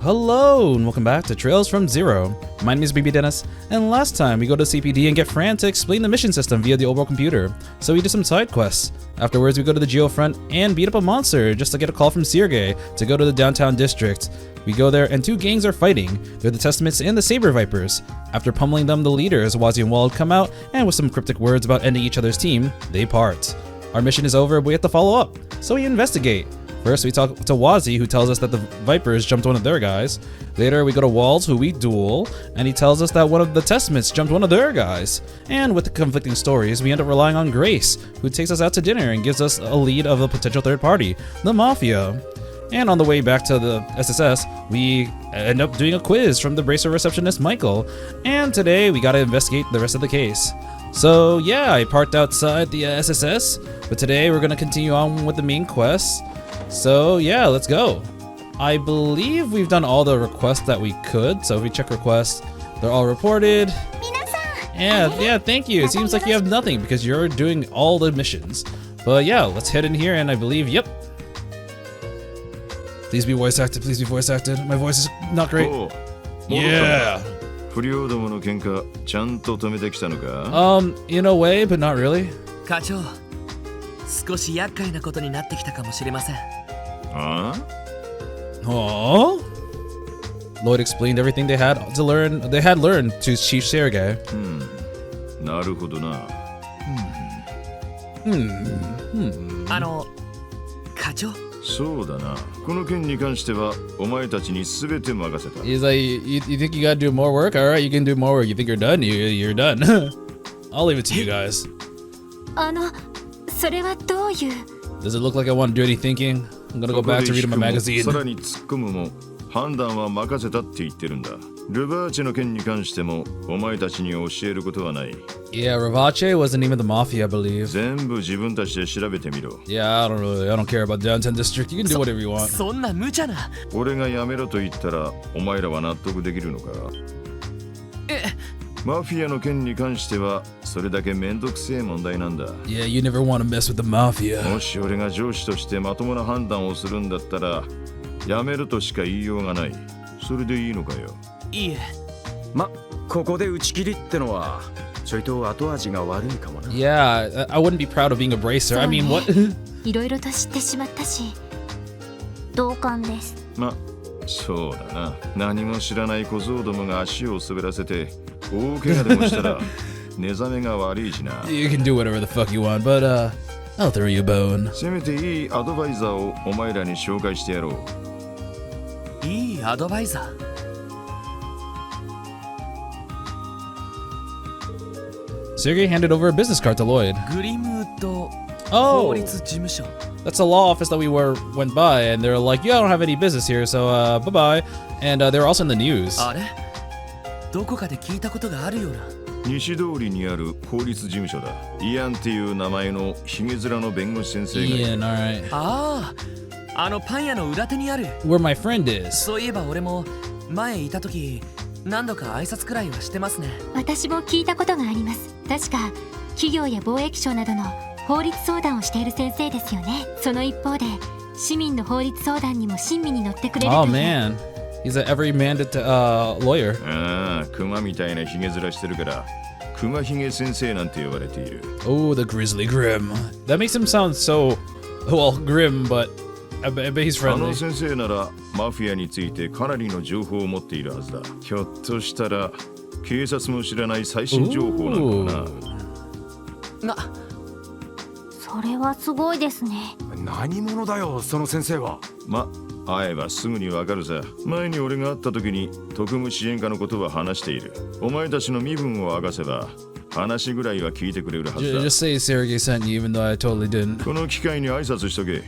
Hello and welcome back to Trails from Zero. My name is Baby Dennis, and last time we go to CPD and get Fran to explain the mission system via the overall computer, so we do some side quests. Afterwards we go to the Geo front and beat up a monster just to get a call from Sergei to go to the downtown district. We go there and two gangs are fighting. They're the Testaments and the Saber Vipers. After pummeling them, the leaders, Wazi and Wald, come out, and with some cryptic words about ending each other's team, they part. Our mission is over, but we have to follow up, so we investigate. First, we talk to Wazi, who tells us that the Vipers jumped one of their guys. Later, we go to Walls, who we duel, and he tells us that one of the Testaments jumped one of their guys. And with the conflicting stories, we end up relying on Grace, who takes us out to dinner and gives us a lead of a potential third party, the Mafia. And on the way back to the SSS, we end up doing a quiz from the Bracer receptionist, Michael. And today, we gotta investigate the rest of the case. So yeah, I parked outside the SSS, but today we're gonna continue on with the main quest. So yeah, let's go. I believe we've done all the requests that we could, so if we check requests, they're all reported. Yeah, thank you. It seems like you have nothing because you're doing all the missions. But yeah, let's head in here and I believe, yep. Please be voice acted, please be voice acted. My voice is not great. Yeah. In a way, but not really. 課長、少し厄介なことになってきたかもしれません。Oh? Lloyd explained everything they had to learn. They had learned to Chief Sergei. なるほどな。課長。そうだな。この件に関してはお前たちに全て任せた。He's like, you think you gotta do more work? All right, you can do more work. You think you're done? You're done. I'll leave it to you guys. それはどういう Does it look like I want to do any thinking? I'm gonna go back to reading my magazine. さらに突っ込むも判断は任せたって言ってるんだ。ルバーチェの件に関してもお前たちに教えることはない。Yeah, Rivace was the name of the mafia, I believe. 全部自分たちで調べてみろ。Yeah, I don't care about downtown district. You can do whatever you want. そんな無茶な。俺がやめろと言ったらお前らは納得できるのか。マフィアの件に関してはそれだけめんどくせえ問題なんだ。Yeah, you never want to mess with the mafia. もし俺が上司としてまともな判断をするんだったらやめるとしか言いようがない。それでいいのかよ。いいえ。ここで打ち切りってのはちょいと後味が悪いかもな。Yeah, I wouldn't be proud of being a bracer. I mean, what? いろいろと知ってしまったし同感です。そうだな。何も知らない小僧どもが足を滑らせて大怪我でもしたら寝覚めが悪いしな。You can do whatever the fuck you want, but I'll throw you a bone. せめていいアドバイザーをお前らに紹介してやろう。いいアドバイザー。Sergei handed over a business card to Lloyd. グリムウッド Oh, 法律事務所。 that's a law office that we went by, and they're like, yeah, I don't have any business here, so bye-bye. And they were also in the news. あれどこかで聞いたことがあるような。西通りにある法律事務所だ。イアンっていう名前のヒゲ面の弁護士先生がいる。Ian, alright. ああ、パン屋の裏手にある。Where my friend is. そういえば俺も前いた時何度か挨拶くらいはしてますね。私も聞いたことがあります。確か企業や貿易省などの法律相談をしている先生ですよね。その一方で市民の法律相談にも親身に乗ってくれるという。Oh man, he's an every-minded lawyer. ああ、クマみたいなヒゲ面してるからクマヒゲ先生なんて呼ばれている。Oh, the Grizzly Grim. That makes him sound so, well, grim, but I bet he's あ friendly. の先生ならマフィアについてかなりの情報を持っているはずだ。ひょっとしたら警察も知らない最新情報なのかな。それはすごいですね。何者だよその先生は。会えばすぐにわかるさ。前に俺が会った時に特務支援課のことは話している。お前たちの身分を明かせば話ぐらいは聞いてくれるはずだ。 Just say Sergei sent you, even though I totally didn't. この機会に挨拶しとけ。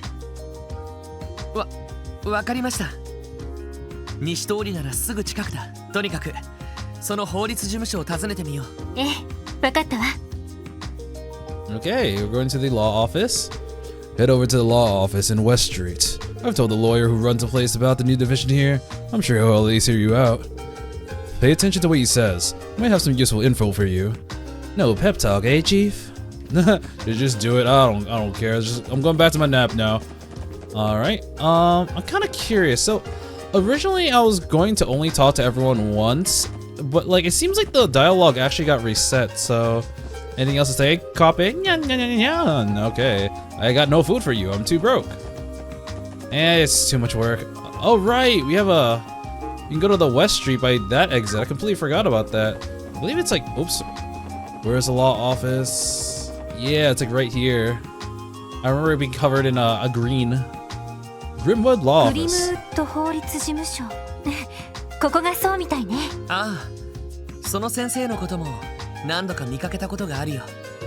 わかりました。西通りならすぐ近くだ。とにかくその法律事務所を訪ねてみよう。ええ、わかったわ。Okay, we're going to the law office. Head over to the law office in West Street. I've told the lawyer who runs the place about the new division here. I'm sure he'll at least hear you out. Pay attention to what he says. He might have some useful info for you. No pep talk, eh, Chief? Just do it. I don't care. I'm going back to my nap now. All right. I'm kind of curious. So, originally I was going to only talk to everyone once, but like it seems like the dialogue actually got reset. So, anything else to say? Copy. Okay, I got no food for you. I'm too broke. It's too much work. Oh right, we have a. You can go to the West Street by that exit. I completely forgot about that. I believe it's like. Oops. Where's the law office? Yeah, it's like right here. I remember it being covered in a green. Grimwood Law グリム Office. ウッド法律事務所ここがそうみたいね。ああ、その先生のことも何度か見かけたことがあるよ。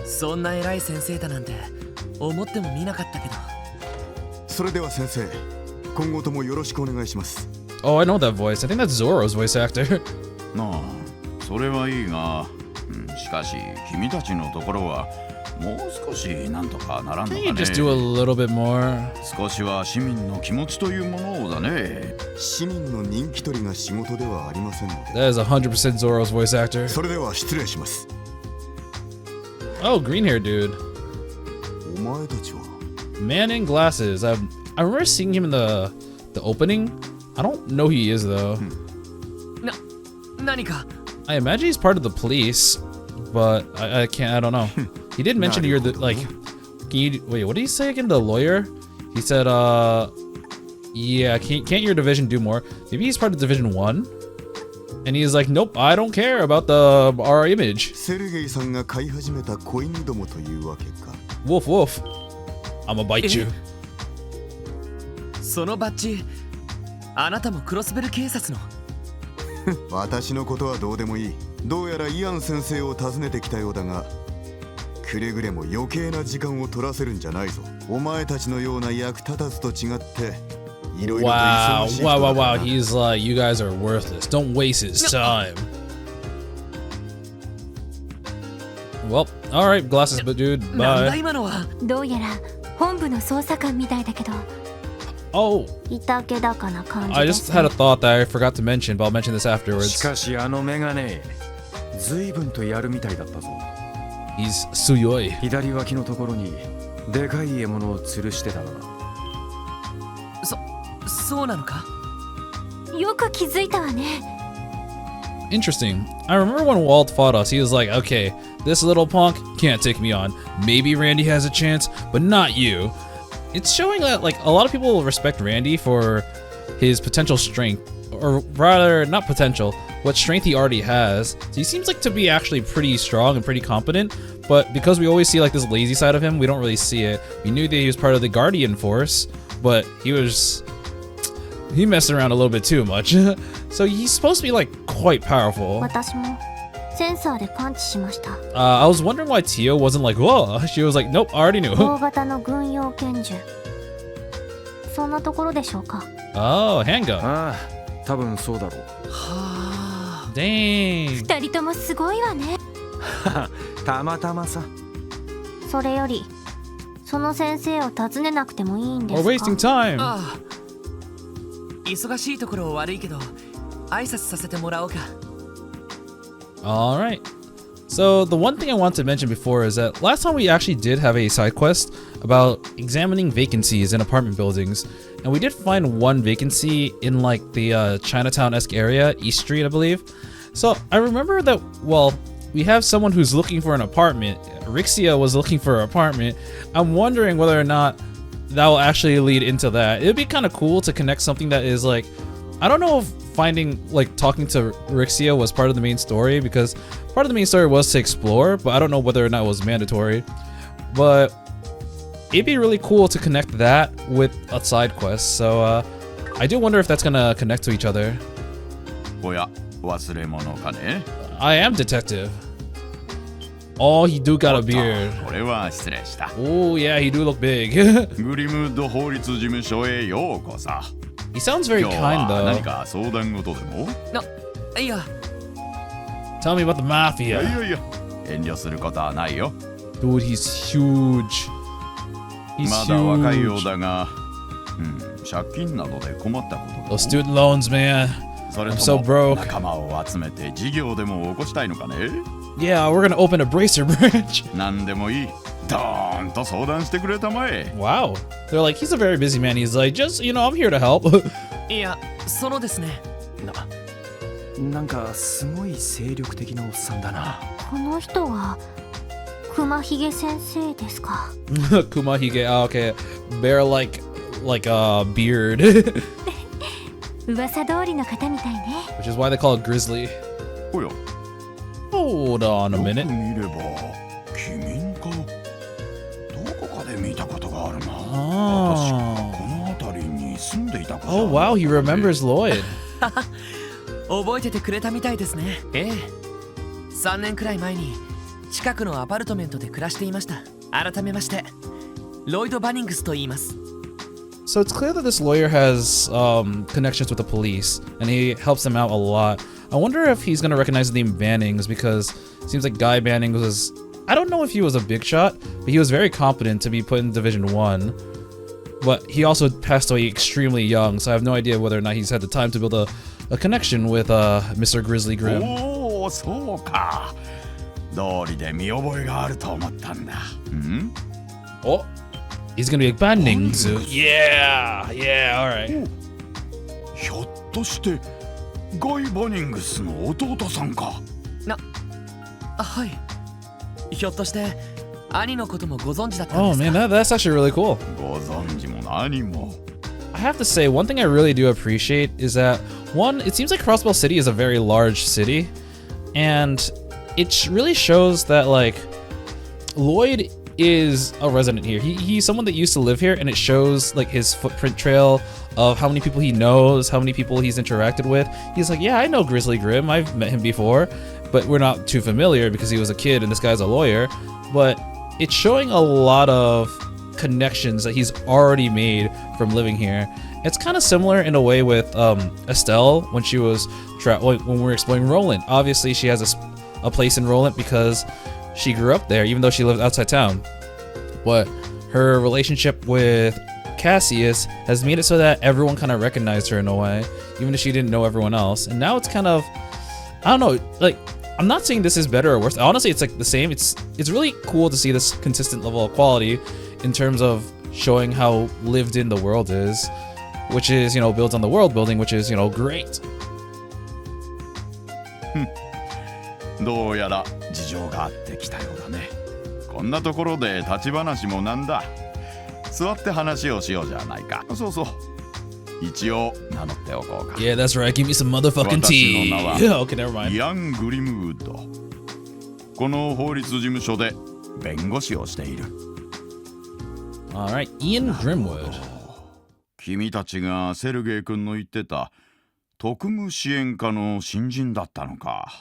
そんな偉い先生だなんて思ってもみなかったけど。それでは先生、今後ともよろしくお願いします。 Oh, I know that voice. I think that's Zoro's voice actor. なあ、それはいいが、しかし君たちのところはもう少しなんとかならんのか Can ね。 you just do a little bit more? 少しは市民の気持ちというものをだね。市民の人気取りが仕事ではありませんので。 That is 100% Zoro's voice actor. それでは失礼します。 Oh, green hair dude. お前たちは Man in glasses. I remember seeing him in the opening. I don't know who he is though. 何か I imagine he's part of the police, but I can't. I don't know. He did mention you're the like. Can you wait? What did he say again? The lawyer? He said, yeah. Can't your division do more? Maybe he's part of Division 1. And he's like, nope, I don't care about our image. セルゲイさんが飼い始めた子犬どもというわけか。 Woof woof. I'ma bite you. そのバッジ、あなたもクロスベル警察の。私のことはどうでもいい。どうやらイアン先生を訪ねてきたようだが、くれぐれも余計な時間を取らせるんじゃないぞ。お前たちのような役立たずと違って、いろいろと忙しい人だから Wow. He's like, you guys are worthless. Don't waste his time. Well, alright, glasses, but dude, なんだ bye. 今のは。どうやら本部の捜査官みたいだけど、 Oh, いたけだかな感じ I で just す had a thought that I forgot to mention, but I'll mention this し afterwards. かしあのメガネ随分とやるみたいだったぞ。 He's Suyoi. 左脇のところにでかい獲物を吊るしてたな。そうなのか。よく気づいたわね。 Interesting. I remember when Walt fought us, he was like, okay, this little punk can't take me on. Maybe Randy has a chance, but not you. It's showing that like a lot of people respect Randy for his potential strength, or rather not potential, what strength he already has. So he seems like to be actually pretty strong and pretty competent, but because we always see like this lazy side of him, we don't really see it. We knew that he was part of the Guardian Force, but he messed around a little bit too much. So he's supposed to be like quite powerful. 私もセンサーで感知しました。 I was wondering why Tio wasn't like, whoa. She was like, nope, I already knew. 大型の軍用拳銃。そんなところでしょうか。 Oh, handgun. ああ、多分そうだろう。はあ。 Dang. 二人ともすごいわね。たまたまさ。それより、その先生を訪ねなくてもいいんで We're すか。 wasting time. ああ。忙しいところ悪いけど、挨拶させてもらおうか。All right. So the one thing I want to mention before is that last time we actually did have a side quest about examining vacancies in apartment buildings, and we did find one vacancy in like the Chinatown-esque area, East Street, I believe. So I remember that, well, we have someone who's looking for an apartment. Rixia was looking for an apartment. I'm wondering whether or not that will actually lead into that. It'd be kind of cool to connect something that is like, I don't know if talking to Rixia was part of the main story, because part of the main story was to explore, but I don't know whether or not it was mandatory. But it'd be really cool to connect that with a side quest. So I do wonder if that's gonna connect to each other. おや、忘れ物かね。 I am detective. Oh, he do got a beard. これは失礼した。 Oh yeah, he do look big. グリムウッド法律事務所へようこそ。 He sounds very 今日 kind は何 though. か相談事でも？いや、 Tell me about the い mafia. やいや、遠慮することはないよ。 Dude, he's huge. He's まだ若いよう huge. だが、借金などで困ったことでも Those student loans, man. それ I'm と so も broke. 仲間を集めて事業でも起こしたいのかね？ Yeah, we're gonna open a bracer branch. 何でもいい。ドーンと相談してくれたまえ。 Wow. They're like, he's a very busy man. He's like, just, I'm here to help. いや、そのですね。なんかすごい精力的なおっさんだな。この人は熊ひげ先生ですか。Kumahige, okay. Bear like a beard. 噂通りの方みたいね。 Which is why they call it grizzly. おや、 Hold on a よく minute. 見れば君かどこかで見たことがあるな。確か Oh. この辺りに住んでいたこと Oh wow, he remembers Lloyd. 覚えててくれたみたいですね。ええ。3年くらい前に近くのアパルトメントで暮らしていました。改めまして、ロイド・バニングスと言います。So it's clear that this lawyer has connections with the police, and he helps them out a lot. I wonder if he's gonna recognize the name Bannings, because it seems like Guy Bannings was, I don't know if he was a big shot, but he was very competent to be put in Division 1. But he also passed away extremely young, so I have no idea whether or not he's had the time to build a connection with Mr. Grizzly Grim. おお、そうか。道理で見覚えがあると思ったんだ。Oh, he's gonna be like Bannings. Yeah, alright. ひょっとしてガイ・バニングスの弟さんか。はい。ひょっとして兄のこともご存知だったん Oh ですか。 man, that's actually really cool. ご存知も何も。 I have to say, one thing I really do appreciate is that, one, it seems like Crossbell City is a very large city, and it really shows that, like, Lloyd is a resident here. He's someone that used to live here, and it shows, like, his footprint trail of how many people he knows, how many people he's interacted with. He's like, yeah, I know Grizzly Grim, I've met him before, but we're not too familiar because he was a kid and this guy's a lawyer. But it's showing a lot of connections that he's already made from living here. It's kind of similar in a way with Estelle when she was when we were exploring Roland. Obviously, she has a place in Roland because she grew up there, even though she lived outside town. But her relationship with Cassius has made it so that everyone kind of recognized her in a way, even if she didn't know everyone else. And now it's kind of, I don't know, like, I'm not saying this is better or worse. Honestly, it's like the same. It's really cool to see this consistent level of quality in terms of showing how lived in the world is, which is, you know, builds on the world building, which is, you know, great. どうやら事情があってきたようだね。こんなところで立ち話もなんだ。座って話をしようじゃないか。そうそう。一応名乗っておこうか。Yeah, that's right. Give me some motherfucking tea. 私の名は Okay, never mind. イアン・グリムウッド。この法律事務所で弁護士をしている。Alright, Ian Grimwood. 君たちがセルゲイ君の言ってた特務支援課の新人だったのか。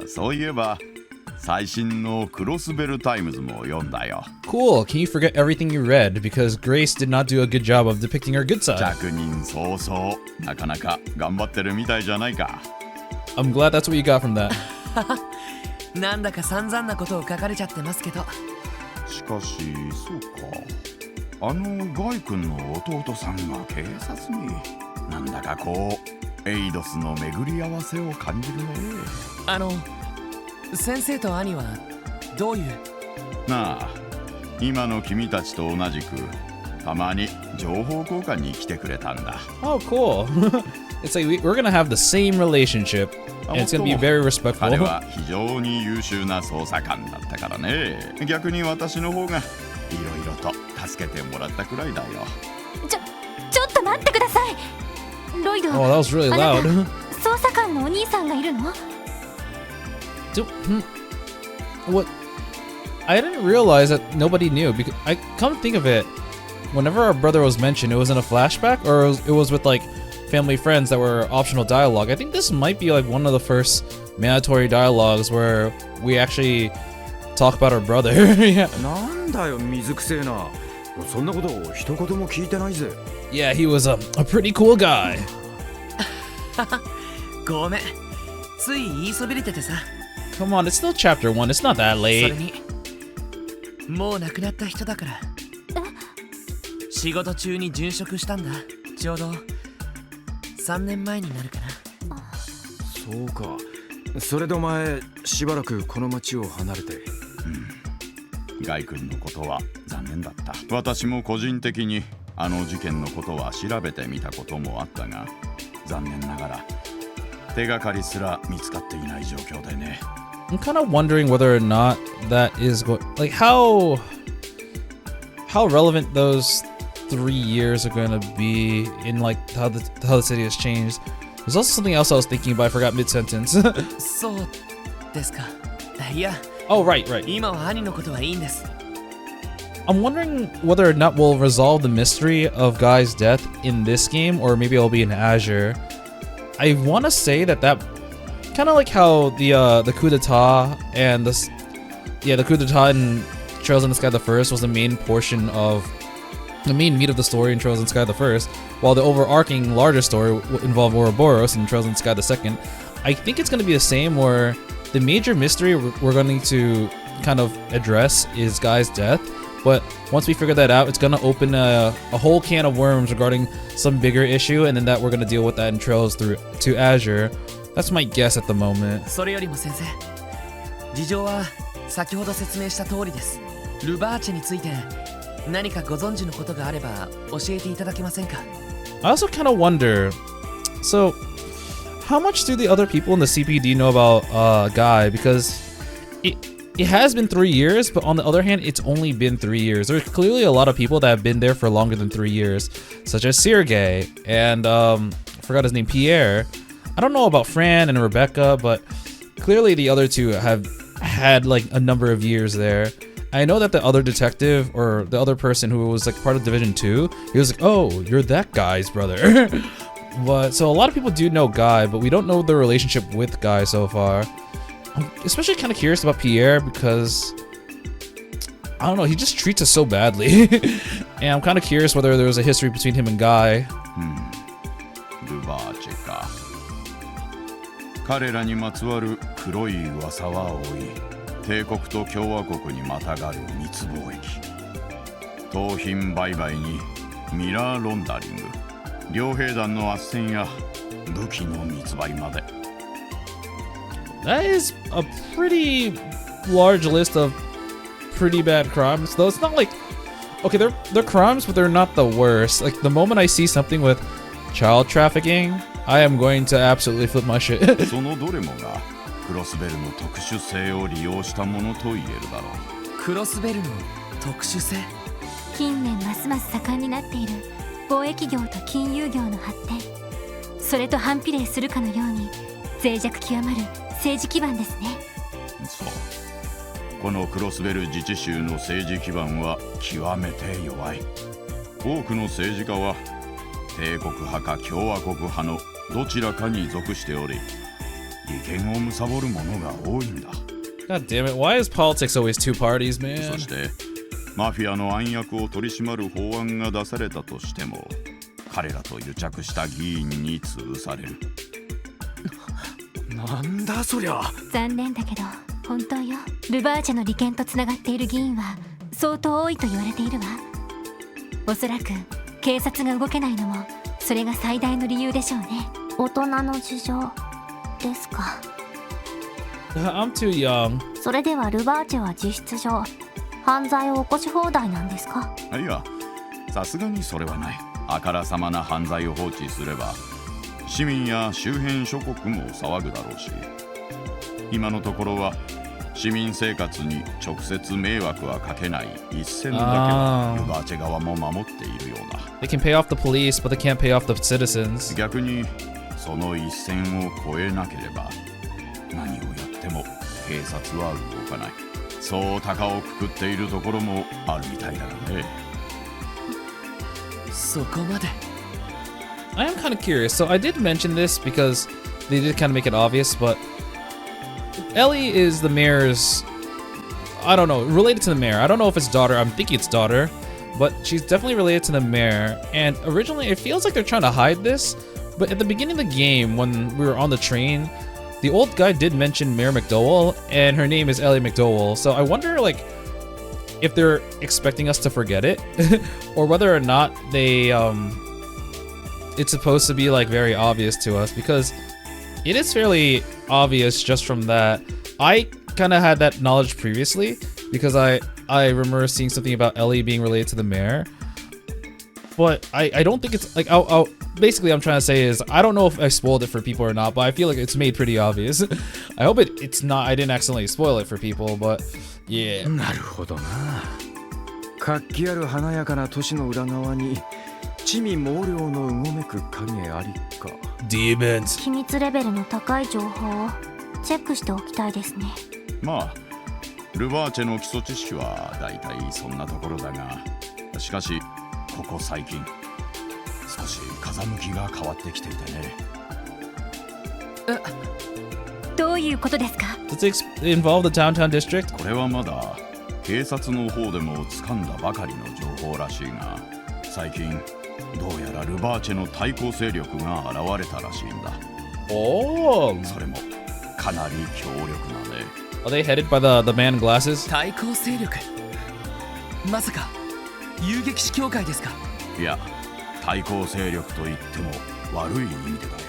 そういえば最新のクロスベルタイムズも読んだよ。 Cool. Can you forget everything you read? Because Grace did not do a good job of depicting her good side. 着任早々なかなか頑張ってるみたいじゃないか。 I'm glad that's what you got from that. なんだか散々なことを書かれちゃってますけど。しかしそうか、あのガイ君の弟さんが警察に。なんだかこうエイドスの巡り合わせを感じるね。先生と兄はどういう。なあ、今の君たちと同じくたまに情報交換に来てくれたんだ。 Oh, cool. It's like we're gonna have the same relationship, and it's gonna be very respectful. 彼は非常に優秀な捜査官だったからね。逆に私の方がいろいろと助けてもらったくらいだよ。ちょっと待ってください。ロイド、 Oh, that was really あな loud. た捜査官のお兄さんがいるの？ What? I didn't realize that nobody knew because I come to think of it, whenever our brother was mentioned, it was in a flashback or it was with like family friends that were optional dialogue. I think this might be like one of the first mandatory dialogues where we actually talk about our brother. Yeah. なんだよ水くせえな。そんなこと一言も聞いてないぜ。 Yeah, he was a pretty cool guy. ごめん、つい言いそびれててさ。 Come on, it's still chapter 1. It's not that それ late. にもう亡くなった人だから。仕事中に殉職したんだ。ちょうど3年前になるかな。そうか。それでお前しばらくこの町を離れて。ガイ君のことは残念だった。私も個人的にあの事件のことは調べてみたこともあったが、残念ながら手がかりすら見つかっていない状況でね。I'm kind of wondering whether or not that is like how relevant those 3 years are going to be in like how the city has changed. There's also something else I was thinking about. I forgot mid-sentence. そうですか。いや、 Oh, right. 今は兄のことはいいんです。 I'm wondering whether or not we'll resolve the mystery of Guy's death in this game, or maybe it'll be in Azure. I want to say that kind of like how the coup d'etat and the coup d'etat in Trails in the Sky the First was the main portion of the main meat of the story in Trails in the Sky the First, while the overarching larger story involved Ouroboros in Trails in the Sky the Second. I think it's going to be the same, where the major mystery we're going to kind of address is Guy's death. But once we figure that out, it's gonna open a whole can of worms regarding some bigger issue, and then that we're gonna deal with that in Trails through to Azure. That's my guess at the moment. それよりも先生、事情は先ほど説明した通りです。ルバーチェについて何かご存知のことがあれば教えていただけませんか？ I also kind of wonder, so how much do the other people in the CPD know about Guy? Because it has been 3 years, but on the other hand, it's only been 3 years. There's clearly a lot of people that have been there for longer than 3 years, such as Sergei and I forgot his name, Pierre. I don't know about Fran and Rebecca, but clearly the other two have had like a number of years there. I know that the other detective, or the other person who was like part of Division 2, he was like, oh, you're that guy's brother. But so a lot of people do know Guy, but we don't know the relationship with Guy so far. I'm especially kind of curious about Pierre because I don't know, he just treats us so badly. And I'm kind of curious whether there was a history between him and Guy. ルバーチェか。彼らにまつわる黒い噂は多い。帝国と共和国にまたがる密貿易、盗品売買にミラーロンダリング、両兵団の斡旋や武器の密売まで。That is a pretty large list of pretty bad crimes, though it's not like, okay, they're crimes, but they're not the worst. Like the moment I see something with child trafficking, I am going to absolutely flip my shit. そのどれもがクロスベルの特殊性を利用したものと言えるだろう。クロスベルの特殊性？近年ますます盛んになっている貿易業と金融業の発展、それと反比例するかのように脆弱極まる政治基盤ですね。そう。このクロスベル自治州の政治基盤は極めて弱い。多くの政治家は帝国派か共和国派のどちらかに属しており、利権を貪る者が多いんだ。God damn it, why is politics always two parties, そ man? してマフィアの暗躍を取り締まる法案が出されたとしても、彼らと癒着した議員に潰される。なんだそりゃ。残念だけど本当よ。ルバーチェの利権とつながっている議員は相当多いと言われているわ。おそらく警察が動けないのもそれが最大の理由でしょうね。大人の事情ですか。I'm too young. それではルバーチェは実質上犯罪を起こし放題なんですか？いや、さすがにそれはない。あからさまな犯罪を放置すれば市民や周辺諸国も騒ぐだろうし、今のところは市民生活に直接迷惑はかけない一線だけはルバーチェ側も守っているようだ。They can pay off the police, but they can't pay off the citizens. 逆にその一線を越えなければ何をやっても警察は動かない。そう高をくくっているところもあるみたいだがね。そこまで。I am kind of curious. So I did mention this because they did kind of make it obvious, but Ellie is the mayor's, I don't know, related to the mayor. I don't know if it's daughter. I'm thinking it's daughter, but she's definitely related to the mayor. And originally it feels like they're trying to hide this, but at the beginning of the game when we were on the train, the old guy did mention Mayor McDowell, and her name is Ellie McDowell. So I wonder, like, if they're expecting us to forget it, or whether or not they, it's supposed to be like very obvious to us, because it is fairly obvious just from that. I kind of had that knowledge previously because I remember seeing something about Ellie being related to the mayor. but I don't think it's like basically I'm trying to say is I don't know if I spoiled it for people or not, but I feel like it's made pretty obvious. I hope it's not. I didn't accidentally spoil it for people, but yeah. なるほどな。活気ある華やかな都市の裏側に地味猛量のうごめく影ありか。 Demons. 機密レベルの高い情報をチェックしておきたいですね。まあルバーチェの基礎知識はだいたいそんなところだが、しかしここ最近少し風向きが変わってきていてね。どういうことですか？ Does it involve the downtown district? これはまだ警察の方でも掴んだばかりの情報らしいが、最近どうやらルバーチェの対抗勢力が現れたらしいんだ。Oh. それもかなり強力なね。 Are they headed by the man in glasses? 対抗勢力、まさか遊撃士協会ですか？いや、対抗勢力といっても悪い意味でだよ。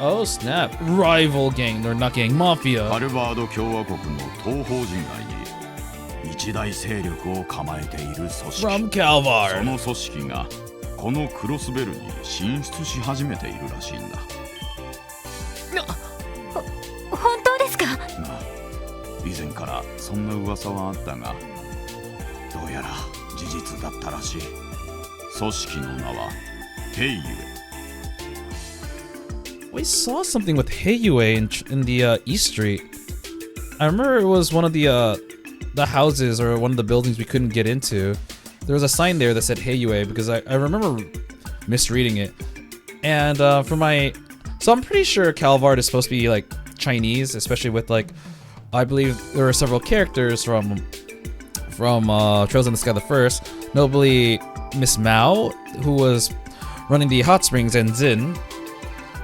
Oh snap. Rival gang, or not gang, mafia. カルバード共和国の東方人街に一大勢力を構えている組織。 From そ Calvard. の組織がこのクロスベルに進出し始めているらしいんだ。本当ですか？まあ、以前からそんな噂はあったが、どうやら事実だったらしい。組織の名はヘイユエ。 We saw something with Heiyue in the East Street. I remember it was one of the houses or one of the buildings we couldn't get into. There was a sign there that said Heiyue because I remember misreading it. And so I'm pretty sure Calvard is supposed to be like Chinese, especially with like, I believe there were several characters from Trails in the Sky the First, notably Miss Mao, who was running the hot springs, and Zin.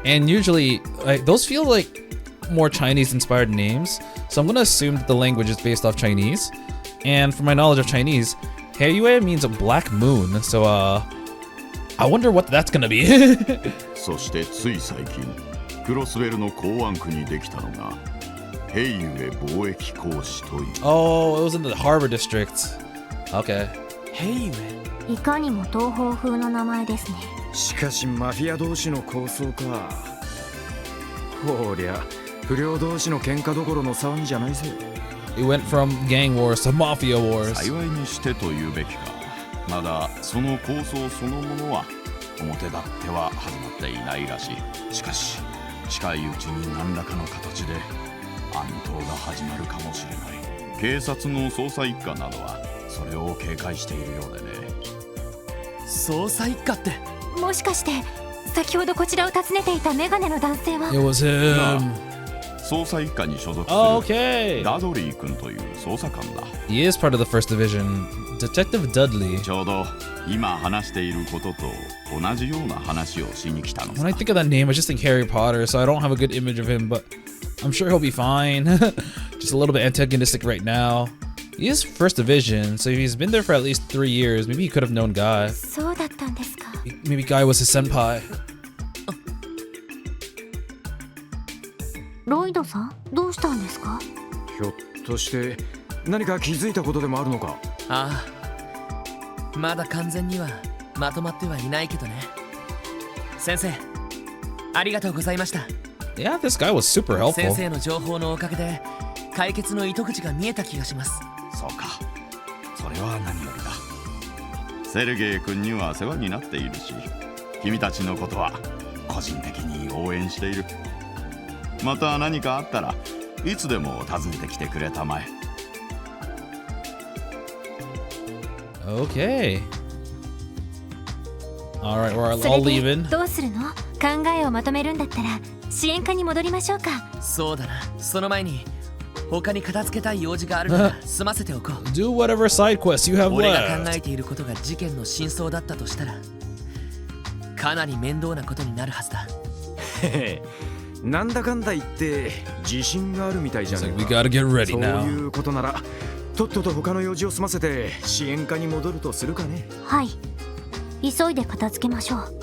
And usually, those feel like more Chinese-inspired names, so I'm gonna assume that the language is based off Chinese. And from my knowledge of Chinese, Heiyue means a black moon, so I wonder what that's gonna be. そしてつい最近、クロスベルの港湾区にできたのがヘイユエ貿易公使という。 Oh, it was in the harbor district. Okay. ヘイウェいかにも東方風の名前ですね。しかしマフィア同士の抗争か。こりゃ不良同士の喧嘩どころの騒ぎじゃないぜ。 It went from gang wars to mafia wars. 幸いにしてというべきか。まだその構想そのものは表立っては始まっていないらしい。しかし近いうちに何らかの形で暗闘が始まるかもしれない。警察の捜査一課などはそれを警戒しているようでね。捜査一課ってもしかして先ほどこちらを訪ねていたメガネの男性は？ It was him. 捜査一課に所属する Okay. ダドリー君という捜査官だ。 He is part of the first division. Detective Dudley. ちょうど今話していることと同じような話をしに来たの When さ。 I think of that name, I just think Harry Potter, so I don't have a good image of him, but I'm sure he'll be fine. Just a little bit antagonistic right now. He is first division, so he's been there for at least 3 years. Maybe he could have known Guy. そうだったんですか。 Maybe Guy was his senpai. ロイドさん、どうしたんですか？ひょっとして何か気づいたことでもあるのか？ああ、まだ完全にはまとまってはいないけどね。先生、ありがとうございました。 Yeah, this guy was super 先 helpful. 生の情報のおかげで解決の糸口が見えた気がします。そうか。それは何よりだ。セルゲイ君には世話になっているし、君たちのことは個人的に応援している。また何かあったらいつでも訪ねてきてくれたまえ。 Okay. Alright, we're そ all れで leaving. どうするの？考えをまとめるんだったら支援課に戻りましょうか。そうだな。その前に他に片付けたい用事があるなら済ませておこう。 Do whatever side quests you have 俺が考 left. えていることが事件の真相だったとしたらかなり面倒なことになるはずだ。へへ、なんだかんだ言って自信があるみたいじゃ It's ない like, か。 we gotta get ready そうい now. うことならとっとと他の用事を済ませて支援課に戻るとするかね。はい。急いで片付けましょう。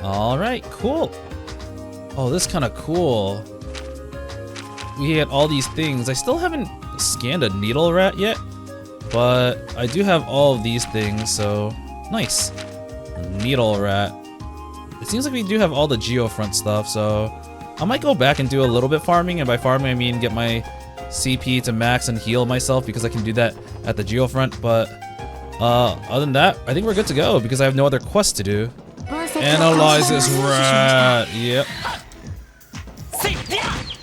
Alright, cool. Oh, this is kind of cool. We had all these things. I still haven't scanned a needle rat yet, but I do have all of these things, so Nice. Needle rat. It seems like we do have all the geofront stuff, so I might go back and do a little bit farming, and by farming I mean get my CP to max and heal myself because I can do that at the geofront, but other than that, I think we're good to go because I have no other quests to do. Analyze this rat. Yep.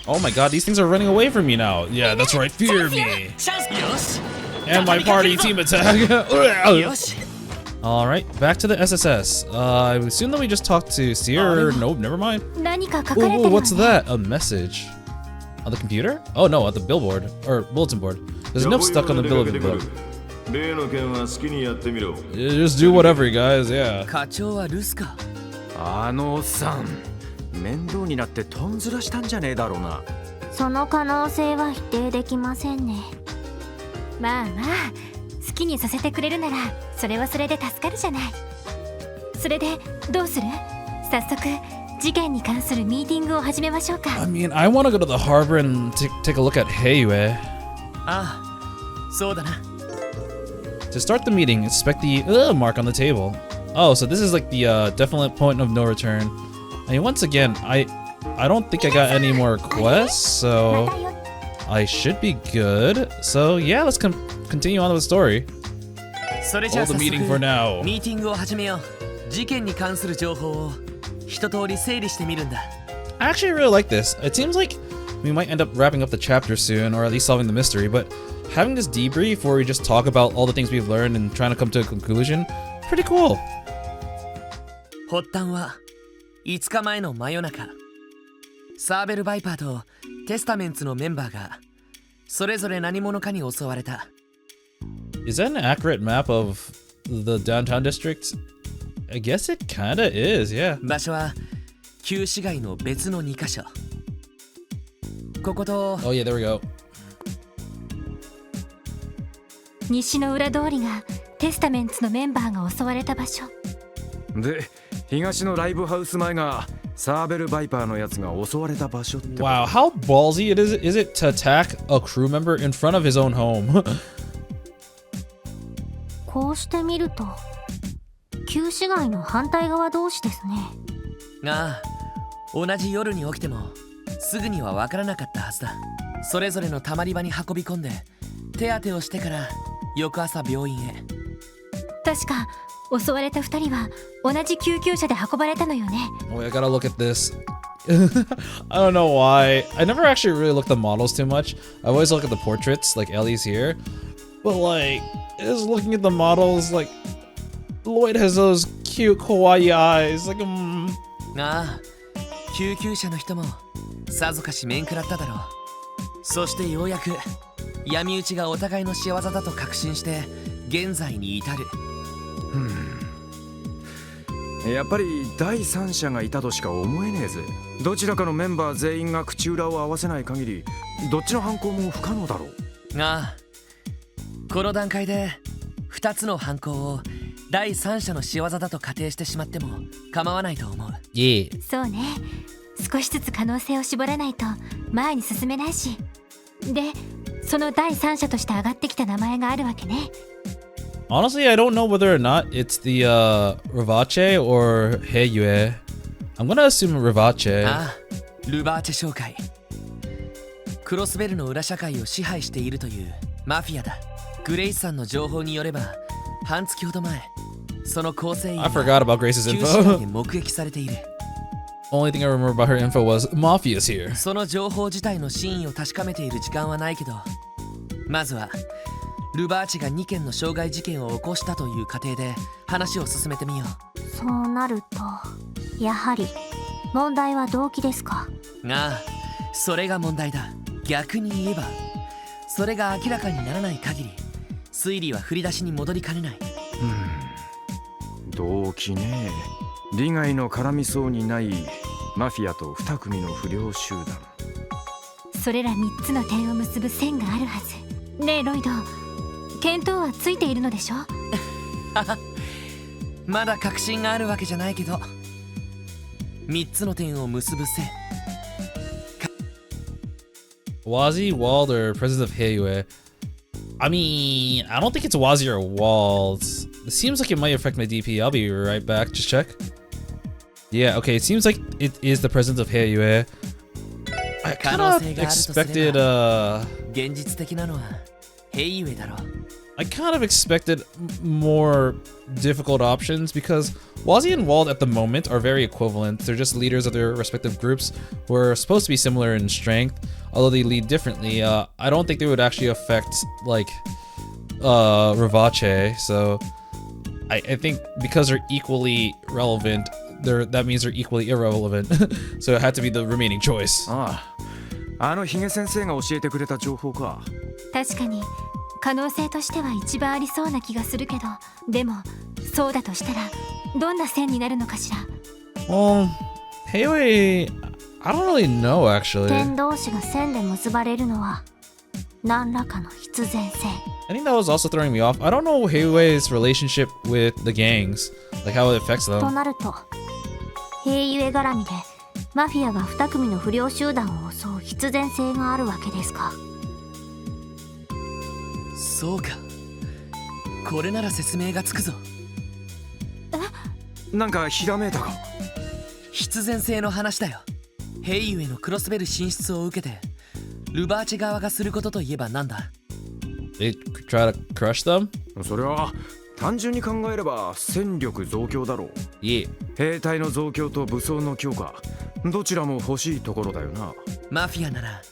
Oh my god, these things are running away from me now. Yeah, that's right, fear me. And my party team attack. Alright, back to the SSS. I assume that we just talked to Seer. Nope, never mind. Ooh, what's that? A message. On the computer? Oh no, at the billboard. Or bulletin board. There's a note stuck on the bulletin board. Just do whatever, you guys, yeah. 課長は留守か。あのおっさん、面倒になってとんずらしたんじゃねえだろうな。その可能性は否定できませんね。まあまあ、好きにさせてくれるならそれはそれで助かるじゃない。それでどうする？早速事件に関するミーティングを始めましょうか。I mean, I want to go to the harbor and take a look at Heiyue. ああ、そうだな。To start the meeting, inspect the mark on the table. Oh, so this is like the definite point of no return. I mean, once again, I don't think I got any more quests, so I should be good. So yeah, let's continue on with the story. それじゃあ Hold the meeting for now. ミーティングを始めよう。事件に関する情報を一通り整理してみるんだ。I actually really like this. It seems like we might end up wrapping up the chapter soon, or at least solving the mystery, but having this debrief where we just talk about all the things we've learned and trying to come to a conclusion, pretty cool. 発端は5日前の真夜中、サーベル・バイパーとテスタメンツのメンバーがそれぞれ何者かに襲われた。Is that an accurate map of the downtown district? I guess it kinda is, yeah. 場所は旧市街の別の2カ所。ここと Oh yeah, there we go. 西の裏通りがテスタメンツのメンバーが襲われた場所で、東のライブハウス前がサーベルバイパーのやつが襲われた場所って。 Wow, how ballsy is it to attack a crew member in front of his own home? こうしてみると旧市街の反対側同士ですね。ああ、同じ夜に起きてもすぐには分からなかったはずだ。それぞれのたまり場に運び込んで手当てをしてから翌朝病院へ。確か襲われた2人は同じ救急車で運ばれたのよね。 Wait, I gotta look at this. I don't know why. I never actually really looked at the models too much. I always look at the portraits, like Ellie's here. But like, just looking at the models, like Lloyd has those cute kawaii eyes. Like, ああ、救急車の人もさぞかし面食らっただろう。そしてようやく闇討ちがお互いの仕業だと確信して現在に至る。やっぱり第三者がいたとしか思えねえぜ。どちらかのメンバー全員が口裏を合わせない限りどっちの犯行も不可能だろう。ああ、この段階で2つの犯行を第三者の仕業だと仮定してしまっても構わないと思う。yeah. そうね、少しずつ可能性を絞らないと前に進めないし。で、その第三者として上がってきた名前があるわけね。Honestly, I don't know whether or not it's the Rivache or Heiyue. I'm gonna assume Rivache. ああ、ルバーチェ商会。クロスベルの裏社会を支配しているというマフィアだ。グレイスさんの情報によれば半月ほど前、その構成員 I が forgot about Grace's 旧市街 info. で目撃されている。Only thing I remember about her info was Mafia's here. その情報自体の真意を確かめている時間はないけど、まずはルバーチが2件の傷害事件を起こしたという過程で話を進めてみよう。そうなるとやはり問題は動機ですか。ああ、それが問題だ。逆に言えばそれが明らかにならない限り推理は振り出しに戻りかねない。動機ね。利害の絡みそうにないマフィアと2組の不良集団。それら3つの点を結ぶ線があるはず。ねえロイド、見当はついているのでしょ？まだ確信があるわけじゃないけど、3つの点を結ぶ線。Wazi, Wald, or President of Heiyue? I mean, I don't think it's Wazi or Wald. It seems like it might affect my DP. I'll be right back. Just check. Yeah, okay. It seems like it is the presence of Heiyue. I kind of expected, 現実的なのはヘイユエだろう。 I kind of expected more difficult options because Wazi and Wald at the moment are very equivalent. They're just leaders of their respective groups who are supposed to be similar in strength, although they lead differently. I don't think they would actually affect like Rivace. So I think because they're equally relevant, that means they're equally irrelevant. So it had to be the remaining choice. あのヒゲ先生が教えてくれた情報か。確かに可能性としては一番ありそうな気がするけど、でもそうだとしたらどんな線になるのかしら。Heiyue, I don't really know actually. 点同士が線で結ばれるのは何らかの必然性。I think that was also throwing me off. I don't know Heiyue's relationship with the gangs, like how it affects と them. なると、ヘイユエ絡みでマフィアが2組の不良集団を襲う必然性があるわけですか。そうか。これなら説明がつくぞ。なんかひらめいたか。必然性の話だよ。ヘイユエのクロスベル進出を受けてルバーチェ側がすることといえばなんだ。 They try to crush them? それは単純に考えれば戦力増強だろう。Yeah. 兵隊の増強と武装の強化、どちらも欲しいところだよな。マフィアなら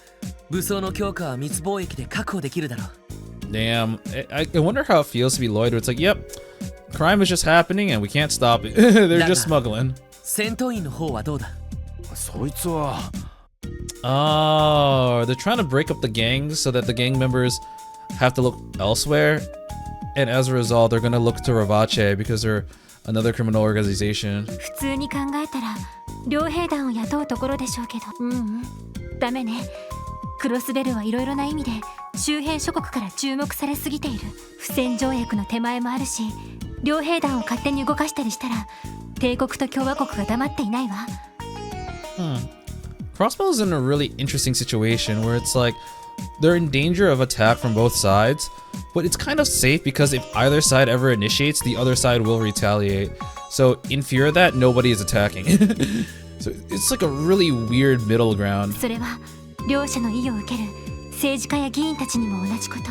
武装の強化は密貿易で確保できるだろう。 Damn. I wonder how it feels to be Lloyd where it's like, yep, crime is just happening and we can't stop it. They're just smuggling. 戦闘員の方はどうだ。そいつは。Oh, they're trying to break up the gangs so that the gang members have to look elsewhere. And as a result, they're going to look to Rivace because they're another criminal organization. 普通に考えたら両兵団を雇うところでしょうけど、ダメね。クロスベルはいろいろな意味で周辺諸国から注目されすぎている。不戦条約の手前もあるし、両兵団を勝手に動かしたりしたら帝国と共和国が黙っていないわ。Crossbell is in a really interesting situation where it's like they're in danger of attack from both sides, but it's kind of safe because if either side ever initiates, the other side will retaliate. So in fear of that, nobody is attacking. So it's like a really weird middle ground. それは両者の意を受ける政治家や議員たちにも同じこと。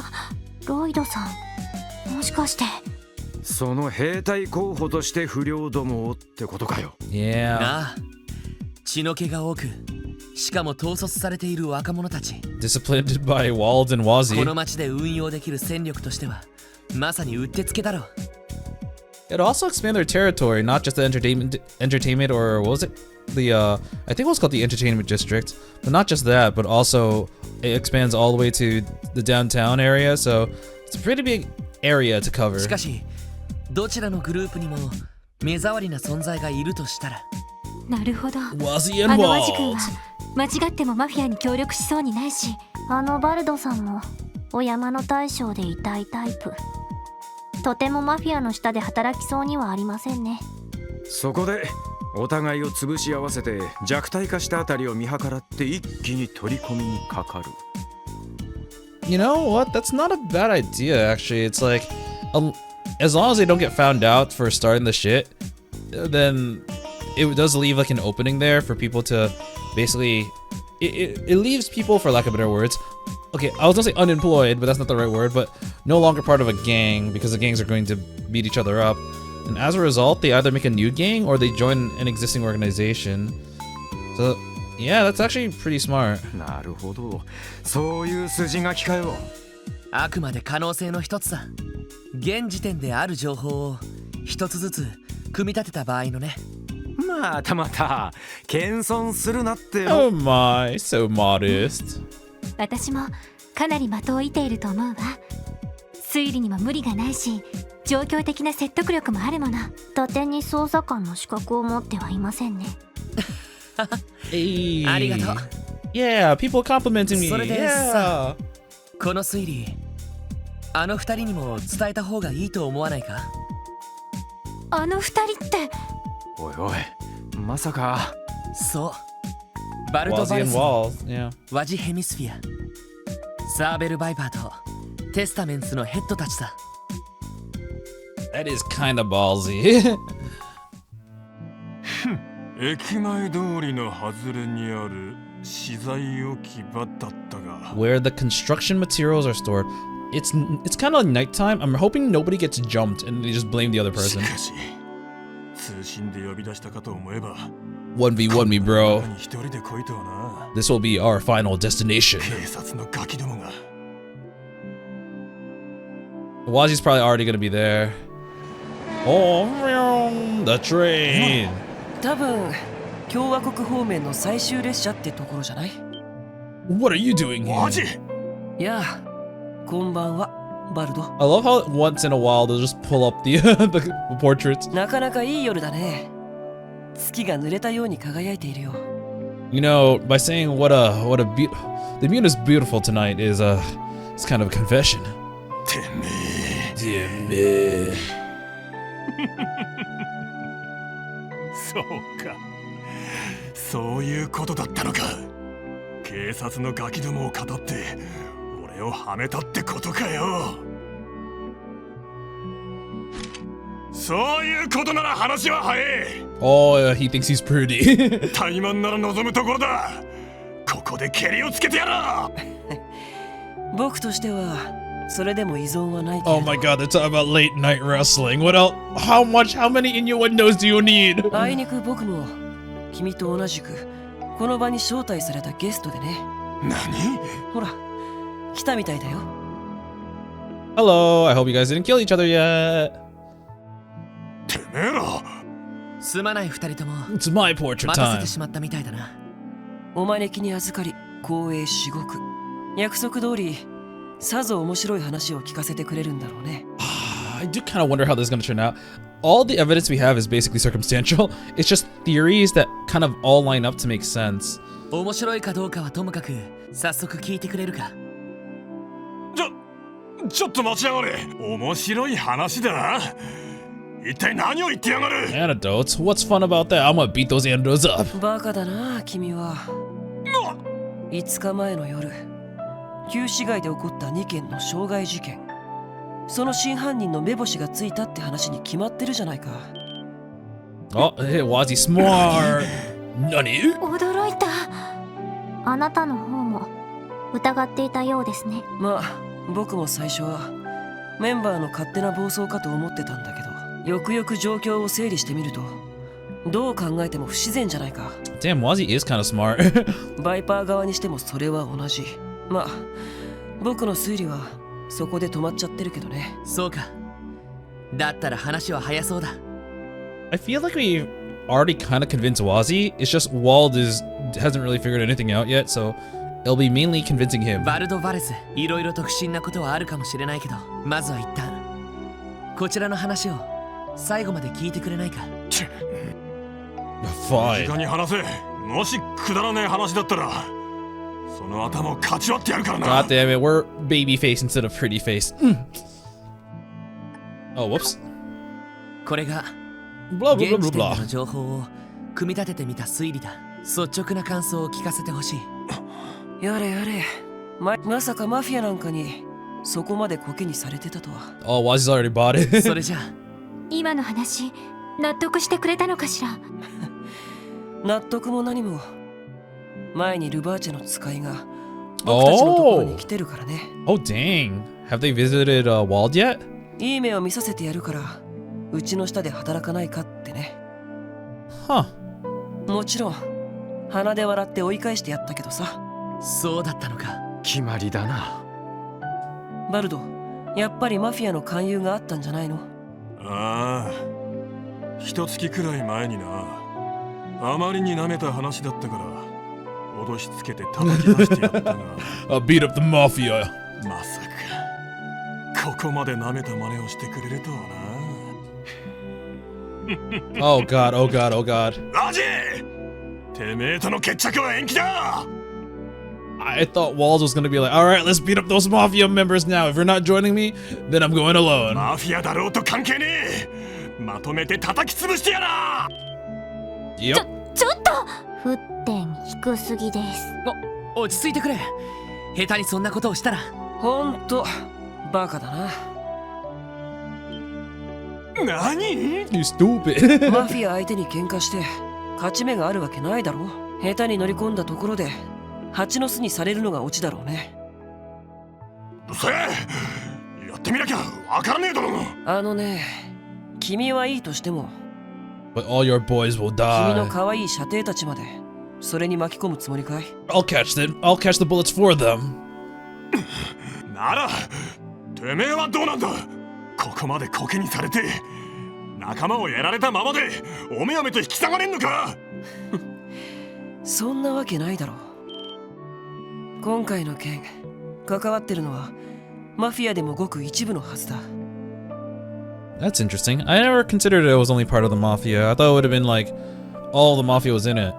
あ、ロイドさん、もしかしてその兵隊候補として不良どもをってことかよ。Yeah. ああ、血の気が多く、しかも統率されている若者たち。 Disciplined by Wald and こ Wazi. の町で運用できる戦力としてはまさにうってつけだろう。 It also expand their territory, not just the entertainment or what was it? I think it was called the entertainment district, but not just that, but also it expands all the way to the downtown area, so it's a pretty big area to cover. しかし、どちらのグループにも目障りな存在がいるとしたら。なるほど。Wazi あ and のワジ君 Wald. は間違ってもマフィアに協力しそうにないし、あのバルドさんもお山の大将でいたいタイプ。とてもマフィアの下で働きそうにはありませんね。そこでお互いを潰し合わせて弱体化したあたりを見計らって一気に取り込みにかかる。 You know what? That's not a bad idea, actually. It's like, as long as they don't get found out for starting the shit, then it does leave like an opening there for people to basically, it leaves people, for lack of better words, okay, I was gonna say unemployed, but that's not the right word, but no longer part of a gang because the gangs are going to beat each other up. And as a result, they either make a new gang or they join an existing organization. So, yeah, that's actually pretty smart. なるほど、そういう筋書きかよ。あくまで可能性の一つだ。現時点である情報を一つずつ組み立てた場合のね。またまた謙遜するなってよ。 Oh my, so modest. 私もかなり的を射ていると思うわ。推理にも無理がないし、状況的な説得力もあるもの。土手に捜査官の資格を持ってはいませんね。Hey. ありがとう。 Yeah, people complimenting me. それで Yeah. さ、この推理、あの二人にも伝えた方がいいと思わないか？あの二人って。おいおい、まさか。そう。バルト・バ Wazi レ and ス、 Wald. Yeah. ワジ・ヘミスフィア、サーベル・バイパーとテスタメンツのヘッドたちさ。That is kind of ballsy. 駅前通りの外れにある資材置き場だったが Where the construction materials are stored. It's kind of like nighttime. I'm hoping nobody gets jumped and they just blame the other し person. かし通信で呼び出したかと思えば 1v1 me, こ bro. んな中に一人で来いとはな This will be our final destination. 警察のガキどもが Wazi's probably already gonna be there. Oh, the train. 多分共和国方面の最終列車ってところじゃない？ What are you doing マジ here? いやあ、こんばんは、バルド。 I love how once in a while they'll just pull up the the portraits. なかなかいい夜だね。月が濡れたように輝いているよ。 You know, by saying the moon is beautiful tonight is it's kind of a confession. てめえそうかそういうことだったのか警察のガキどもを語って俺をはめたってことかよそういうことなら話は早い Oh, he thinks he's pretty. 怠慢なら望むところだここで蹴りをつけてやろう僕としてはそれでも依存はないけ Oh れど my god, they're talking about late night wrestling. What else? How many innuendos do you need? あいにく僕も君と同じくこの場に招待されたゲストでね。何ほら、来たみたいだよ。 Hello, I hope you guys didn't kill each other yet. てめえらすまない二人とも It's my portrait 待たせ time. てしまったみたいだな。お招きに預かり光栄至極。約束通りさぞ面白い話を聞かせてくれるんだろうね。I do kind of wonder how this is going to turn out. All the evidence we have is basically circumstantial. It's just theories that kind of all line up to make sense. 面白いかどうかはともかく早速聞いてくれるか。ちょっと待ちやがれ面白い話だ一体何を言ってやがる Antidotes? What's fun about that? I'm gonna beat those antidotes up. バカだな君は。5日前の夜旧市街で起こった2件の傷害事件、その真犯人の目星がついたって話に決まってるじゃないか。 Oh, hey, Wazzy smart. Nani? 驚いた。あなたの方も疑っていたようですね。まあ僕も最初はメンバーの勝手な暴走かと思ってたんだけど、よくよく状況を整理してみるとどう考えても不自然じゃないか。 Damn, Wazzy is kind of smart. バイパー側にしてもそれは同じ。まあ僕の推理はそこで止まっちゃってるけどね。そうか。だったら話は早そうだ。I feel like we already kind of convinced Wazzy. It's just Wald hasn't really figured anything out yet, so it'll be mainly convincing him. バルド・バレス、いろいろと不審なことはあるかもしれないけど、まずは一旦こちらの話を最後まで聞いてくれないか。時 Fine. 間に話せもしくだらねえ話だったらその頭をかち割ってやるからな God damn it, we're baby face instead of pretty face. Oh, whoops. これが Blah, blah, 現 blah, 時 blah, 点で blah. の情報を組み立ててみた推理だ。率直な感想を聞かせてほしい。やれやれ、まさかマフィアなんかにそこまでコケにされてたとは。 Oh, Wazzy's already bought it. それじゃあ今の話納得してくれたのかしら。納得も何も。前にルバーチェの使いが僕たちのところに来てるからね。Oh, dang. Have they visited Wald yet? いい目を見させてやるからうちの下で働かないかってね。 Huh. もちろん鼻で笑って追い返してやったけどさ。そうだったのか。決まりだな。バルド、やっぱりマフィアの勧誘があったんじゃないの？ああ一月くらい前になあまりに舐めた話だったから脅しつけて叩き出してやったが I'll beat up the mafia. まさかここまで舐めた真似をしてくれるとは Oh god, oh god, oh god. なラジてめえとの決着は延期だ I thought Wald was gonna be like, alright, let's beat up those mafia members now. If you're not joining me, then I'm going alone. マフィアだろうと関係ねえまとめて叩き潰してやら Yep. ちょっと沸点低すぎです。落ち着いてくれ。下手にそんなことをしたら。ほんとバカだな。何？ You stupid. マフィア相手に喧嘩して勝ち目があるわけないだろ。下手に乗り込んだところで蜂の巣にされるのがオチだろうね。せえ、やってみなきゃわからねえだろ。あのね、君はいいとしても But all your boys will 君の die. 可愛い射程たちまでそれに巻き込むつもりかい？ I'll catch them. I'll catch the bullets for them. ならてめえはどうなんだ。ここまでコケにされて仲間をやられたままでおめおめと引き下がれんのか。そんなわけないだろう。今回の件関わってるのはマフィアでもごく一部のはずだ。 That's interesting. I never considered it was only part of the mafia. I thought it would have been like all the mafia was in it.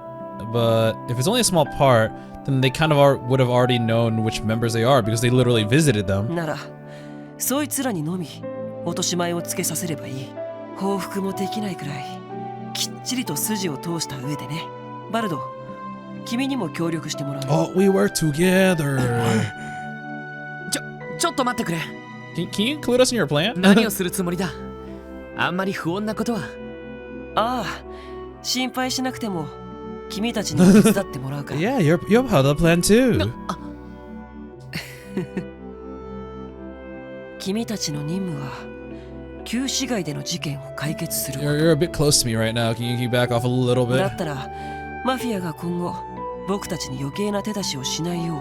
But if it's only a small part, then they kind of would have already known which members they are because they literally visited them. ならそいつらにのみ落とし前をつけさせればいい。報復もできないくらいきっちりと筋を通した上でね。バルド、君にも協力してもらうよ。 Oh, we work together. ちょっと待ってくれ。 Can you include us in your plan? 何をするつもりだ。あんまり不穏なことは。ああ、心配しなくても君たちに手伝ってもらうから。Yeah, you're part of the plan too. 君たちの任務は旧市街での事件を解決する。 You're a bit close to me right now. Can you keep back off a little だ bit? ったらマフィアが今後僕たちに余計な手出しをしないよう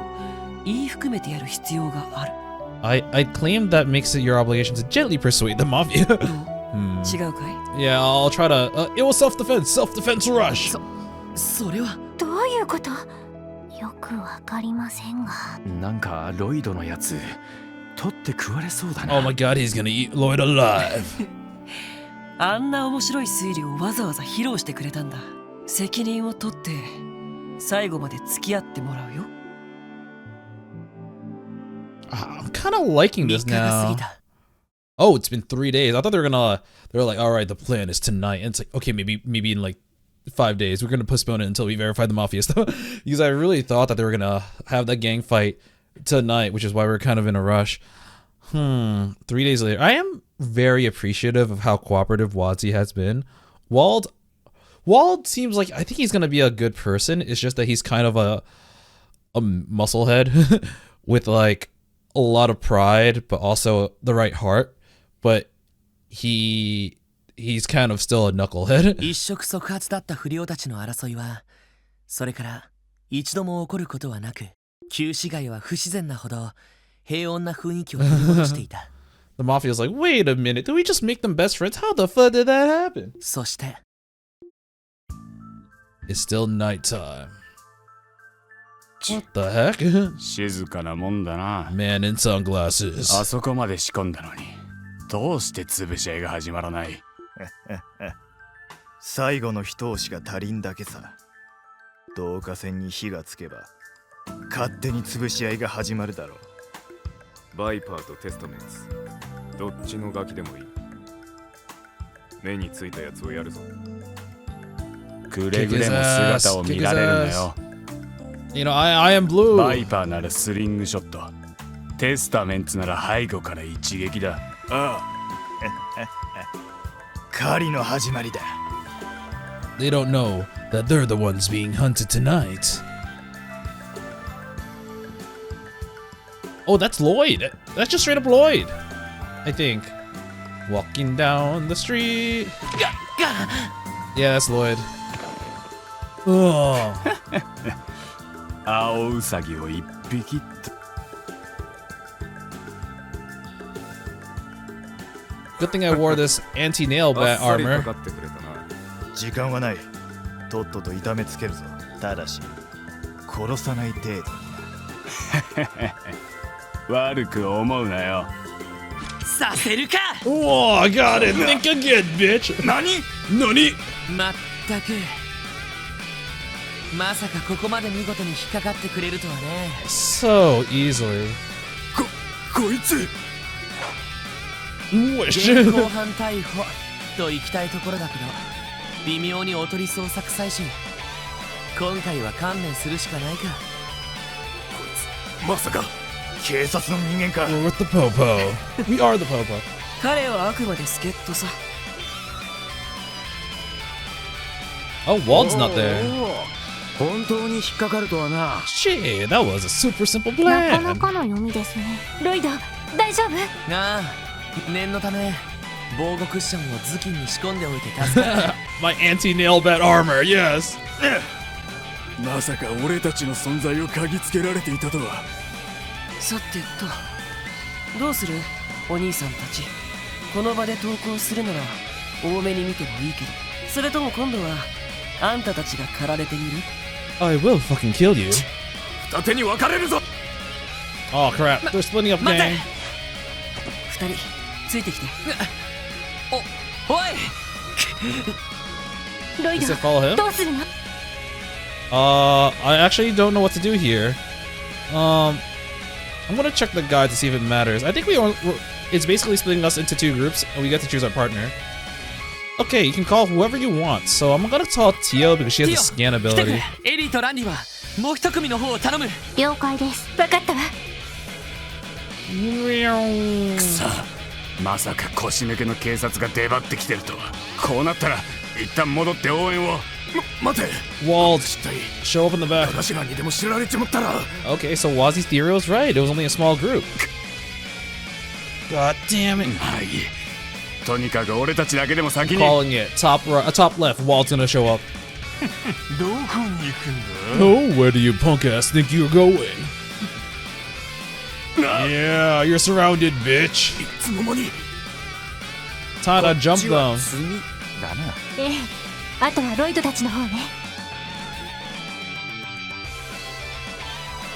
言い含めてやる必要がある。 I'd claim that makes it your obligation to gently persuade the mafia. どう？違うかい？ Yeah, I'll try to. It was self-defense rush. それはどういうこと？よくわかりませんが。なんかロイドのやつ取って食われそうだ Oh な。 my god, he's gonna eat Lloyd alive. あんな面白い推理をわざわざ披露してくれたんだ。責任を取って最後まで付き合ってもらうよ。I'm kind of liking 3 this 日が過ぎ now. た。 Oh, it's been 3 days. I thought they were like, all right, the plan is tonight. And it's like, okay, maybe in like 5 days. We're gonna postpone it until we verify the mafia stuff. Because I really thought that they were gonna have that gang fight tonight, which is why we're kind of in a rush. 3 days later. I am very appreciative of how cooperative Wadzi has been. Wald seems like, I think he's gonna be a good person. It's just that he's kind of a musclehead with like a lot of pride, but also the right heart. But he's kind of still a knucklehead. 一触即発だった不良たちの争いは、それから一度も起こることはなく、旧市街は不自然なほど平穏な雰囲気を取り戻していた。The mafia's like, wait a minute, did we just make them best friends? How the fuck did that happen? そして、 It's still nighttime. What the heck? 静かなもんだな。 Man in sunglasses. あそこまで仕込んだのに、どうして潰し合いが始まらない？最後の一押しが足りんだけさ。導火線に火がつけば勝手に潰し合いが始まるだろう。バイパーとテスタメンツ、どっちのガキでもいい。目についたやつをやるぞ。くれぐれも姿を見られるなよ。You know, I am blue. バイパーならスリングショット、テスタメンツなら背後から一撃だ。ああ。狩りの始まりだ。They don't know that they're the ones being hunted tonight. Oh, that's Lloyd. That's just straight up Lloyd. I think. Walking down the street. Yeah, that's Lloyd. Oh. 青ウサギを一匹っと。Good thing I wore this anti-nail bat armor. 時間はない。とっとと痛めつけるぞ。ただし殺さない程度にな。悪く思うなよ。させるか。 Oh, I got it. Think again, bitch. 何？まったく。まさかここまで見事に引っかかってくれるとはね。 So easily. こいつ。現行犯逮捕と行きたいところだけど、微妙におとり捜索最終。今回は観念するしかないか。こいつまさか警察の人間か。 We're with the popo. We are the popo. 彼はあくまで助っ人さ。Oh, Wald's not there. 本当に引っかかるとはな。 Shit, that was a super simple なかな plan. かの読みですね。ロイド、大丈夫？ああ、念のため防護クッションを頭巾に仕込んでおいて助かる。My anti-nail bat armor, yes. まさか俺たちの存在を嗅ぎつけられていたとは。さてと、どうするお兄さんたち。この場で投降するなら多めに見てもいいけど、それとも今度はあんたたちが駆られてみる？ I will fucking kill you. 二手に分かれるぞ。 Oh crap, they're splitting up, 待て gang. 二人ついてきて。おい。ロイ Does ド、 it follow him? どうするの？ I actually don't know what to do here. I'm gonna check the guide to see if it matters. I think it's basically splitting us into two groups, and we get to choose our partner. Okay, you can call whoever you want. So I'm gonna call Tio because she has the scan 来てく ability. れ。エリーとランディはもう一組の方を頼む。了解です。分かったわ。くそ、まさか腰抜けの警察が出張ってきてるとは。こうなったら一旦戻って応援を。待て。 Wald, show up in the back. 私らにでも知られちまったら。 Okay, so Wazzy's theory was right. It was only a small group. God damn it. まあいい。とにかく俺たちだけでも先に。 Calling it. Top left. Wald's gonna show up. どこに行くんだ？ Oh, where do you punk ass think you're going? Yeah, you're surrounded, bitch. いつの間に。 Time to jump them. だな。ええ、あとはロイドたちの方ね。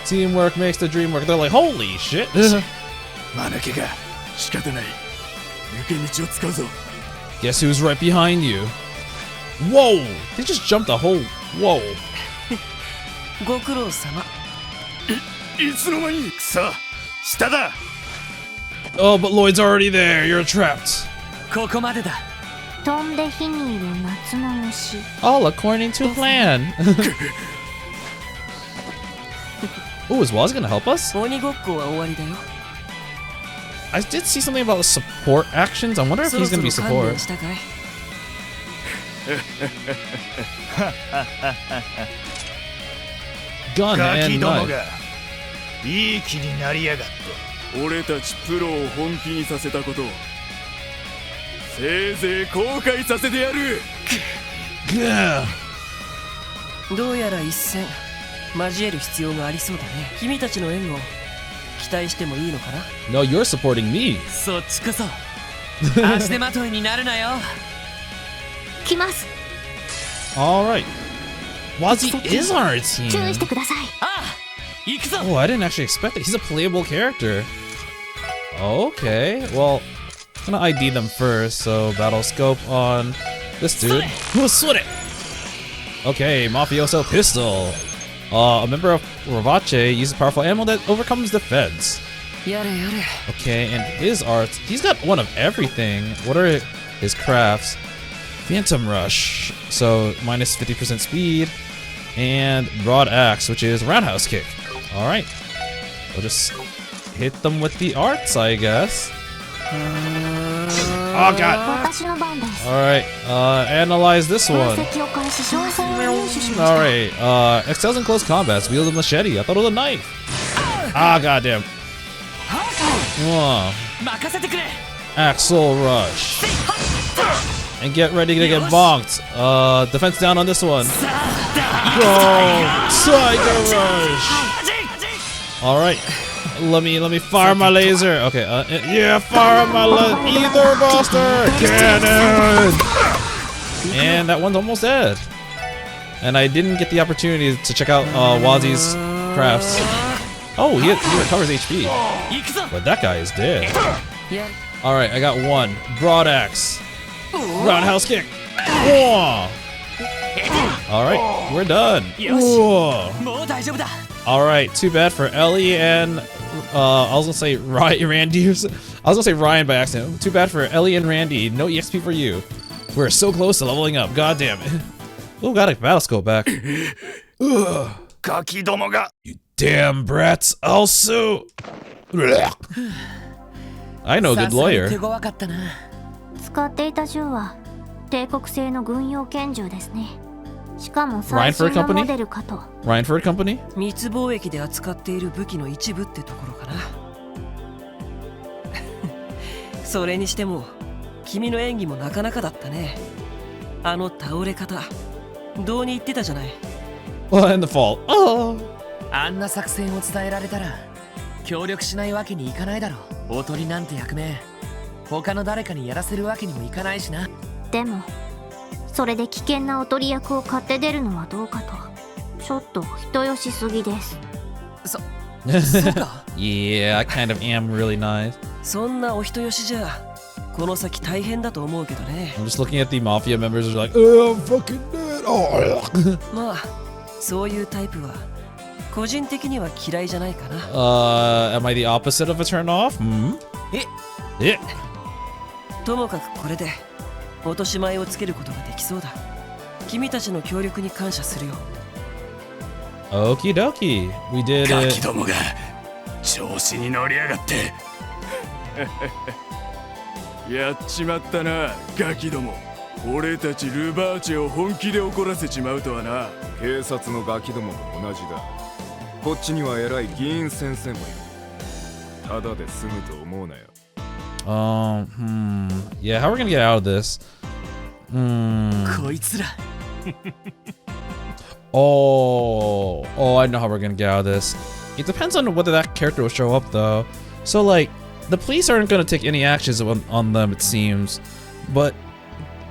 Teamwork makes the dream work. They're like, holy shit. 間抜けが仕方ない。抜け道を使うぞ。 Guess who's right behind you? Whoa! They just jumped a whole. Whoa. ご苦労様。いつの間に。くそ、下だ。 Oh, but Lloyd's already there. You're trapped. ここまでだ。飛んで火にいる夏の虫。 All according to plan. Oh, is Waz gonna help us? 鬼ごっこは終わりだよ。 I did see something about support actions. I wonder if そろ he's そ gonna ろ be 観 support. 念したかい？ Gun ガキ and ども knife. がいい気になりやがって。俺たちプロを本気にさせたことをせいぜい後悔させてやる。 Yeah. どうやら一戦交える必要がありそうだね。君たちの援護期待してもいいのかな？ No, you're supporting me. そっちこそ足手まといになるなよ。来ます。 All right. Wazzy is on our 注意 team. してください。ああ、行くぞ。 Oh, I didn't actually expect it. He's a playable character. Okay, well, I'm gonna ID them first. So battle scope on this dude. Slit it. Okay, mafioso pistol. A member of Ravache uses powerful ammo that overcomes the feds. やれやれ。 Okay, and his arts, he's got one of everything. What are his crafts? Phantom Rush, so minus 50% speed, and Broad Axe, which is roundhouse kick. All right, we'll just hit them with the arts, I guess. Oh god! 私の番です。 All right, analyze this 分 one. 析を開始します。入手しました。 All right, excels in close combats. Wield a machete. I thought it was a knife. Ah, goddamn. Whoa. 任せてくれ。 Axel Rush. And get ready to get bonked. Defense down on this one. Go! Tiger Rush! Alright. Let me fire my laser. Okay, yeah, fire my Ether Buster! Cannon! And that one's almost dead. And I didn't get the opportunity to check out Wazzy's crafts. Oh, he recovers HP. But that guy is dead. Alright, I got one. Broad Axe. Roundhouse kick. Whoa. Alright, we're done. Whoa. もう大丈夫だ。 Alright, too bad for Ellie and I was gonna say Randy. I was gonna say Ryan by accident. Too bad for Ellie and Randy. No EXP for you. We're so close to leveling up. God damn it. Oh, got a battle scope back. Ugh. ガキどもが You damn brats. I'll sue. I know a good さすがに lawyer. 手強かったな。使っていた銃は帝国製の軍用拳銃ですね。しかも最新のモデルかと。 Reinford Company? 密貿易で扱っている武器の一部ってところかな。それにしても君の演技もなかなかだったね。あの倒れ方どうに言ってたじゃない。 And the fall. Oh. あんな作戦を伝えられたら協力しないわけにいかないだろう。おとりなんて役目他の誰かにやらせるわけにもいかないしな。でもそれで危険なおとり役を買って出るのはどうかと。ちょっと人よしすぎです。そうか。 Yeah, I kind of am really nice. そんなお人よしじゃこの先大変だと思うけどね。 I'm just looking at the mafia members who are like, oh, I'm fucking dead. Oh. まあそういうタイプは個人的には嫌いじゃないかな。Am I the opposite of a turn off? Hmm? えともかくこれで落とし前をつけることができそうだ。君たちの協力に感謝するよ。 Okie dokie. We did ガ it. キどもが調子に乗りやがって。やっちまったなガキども。俺たちルバーチェを本気で怒らせちまうとはな。警察のガキどもも同じだ。こっちには偉い議員先生もいる。ただで済むと思うなよ。Yeah, how are we gonna get out of this? こいつら。Oh, I know how we're gonna get out of this. It depends on whether that character will show up, though. So, like, the police aren't gonna take any actions on them, it seems. But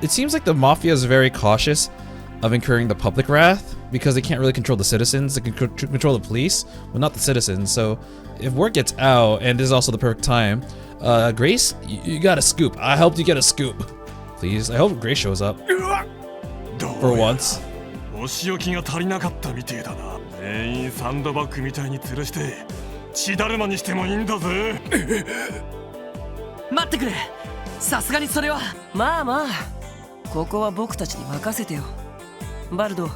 it seems like the mafia is very cautious of incurring the public wrath because they can't really control the citizens. They can control the police, but not the citizens. So, if word gets out, and this is also the perfect time, Grace, you got a scoop. I helped you get a scoop. Please, I hope Grace shows up. For once. お仕置きが足りなかったみてえだな。全員サンドバッグみたいに吊るして血だるまにしてもいいんだぜ。待ってくれ。さすがにそれは。まあまあここは僕たちに任せてよ。バルド、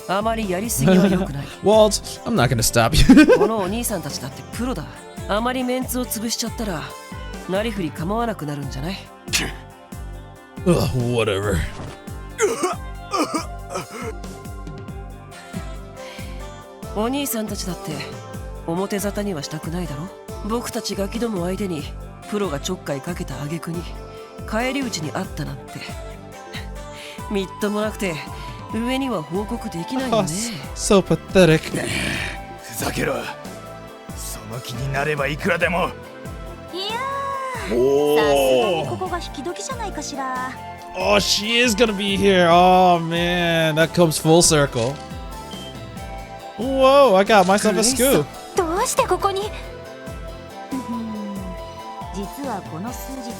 あまりやりすぎは良くない。Walt, I'm not gonna stop you. このお兄さんたちだってプロだ。あまりメンツを潰しちゃったらなりふり構わなくなるんじゃない？ Whatever. お兄さんたちだって表沙汰にはしたくないだろ。僕たちガキども相手にプロがちょっかいかけた挙句に返り討ちにあったなんてみっともなくて上には報告できないよね。So pathetic. ふざけろ。その気になればいくらでも。いやー、さすがにここが引き時じゃないかしら。 Oh, she is gonna be here. Oh man, that comes full circle. Whoa, I got myself a scoop. どうしてここに？実はこの数日、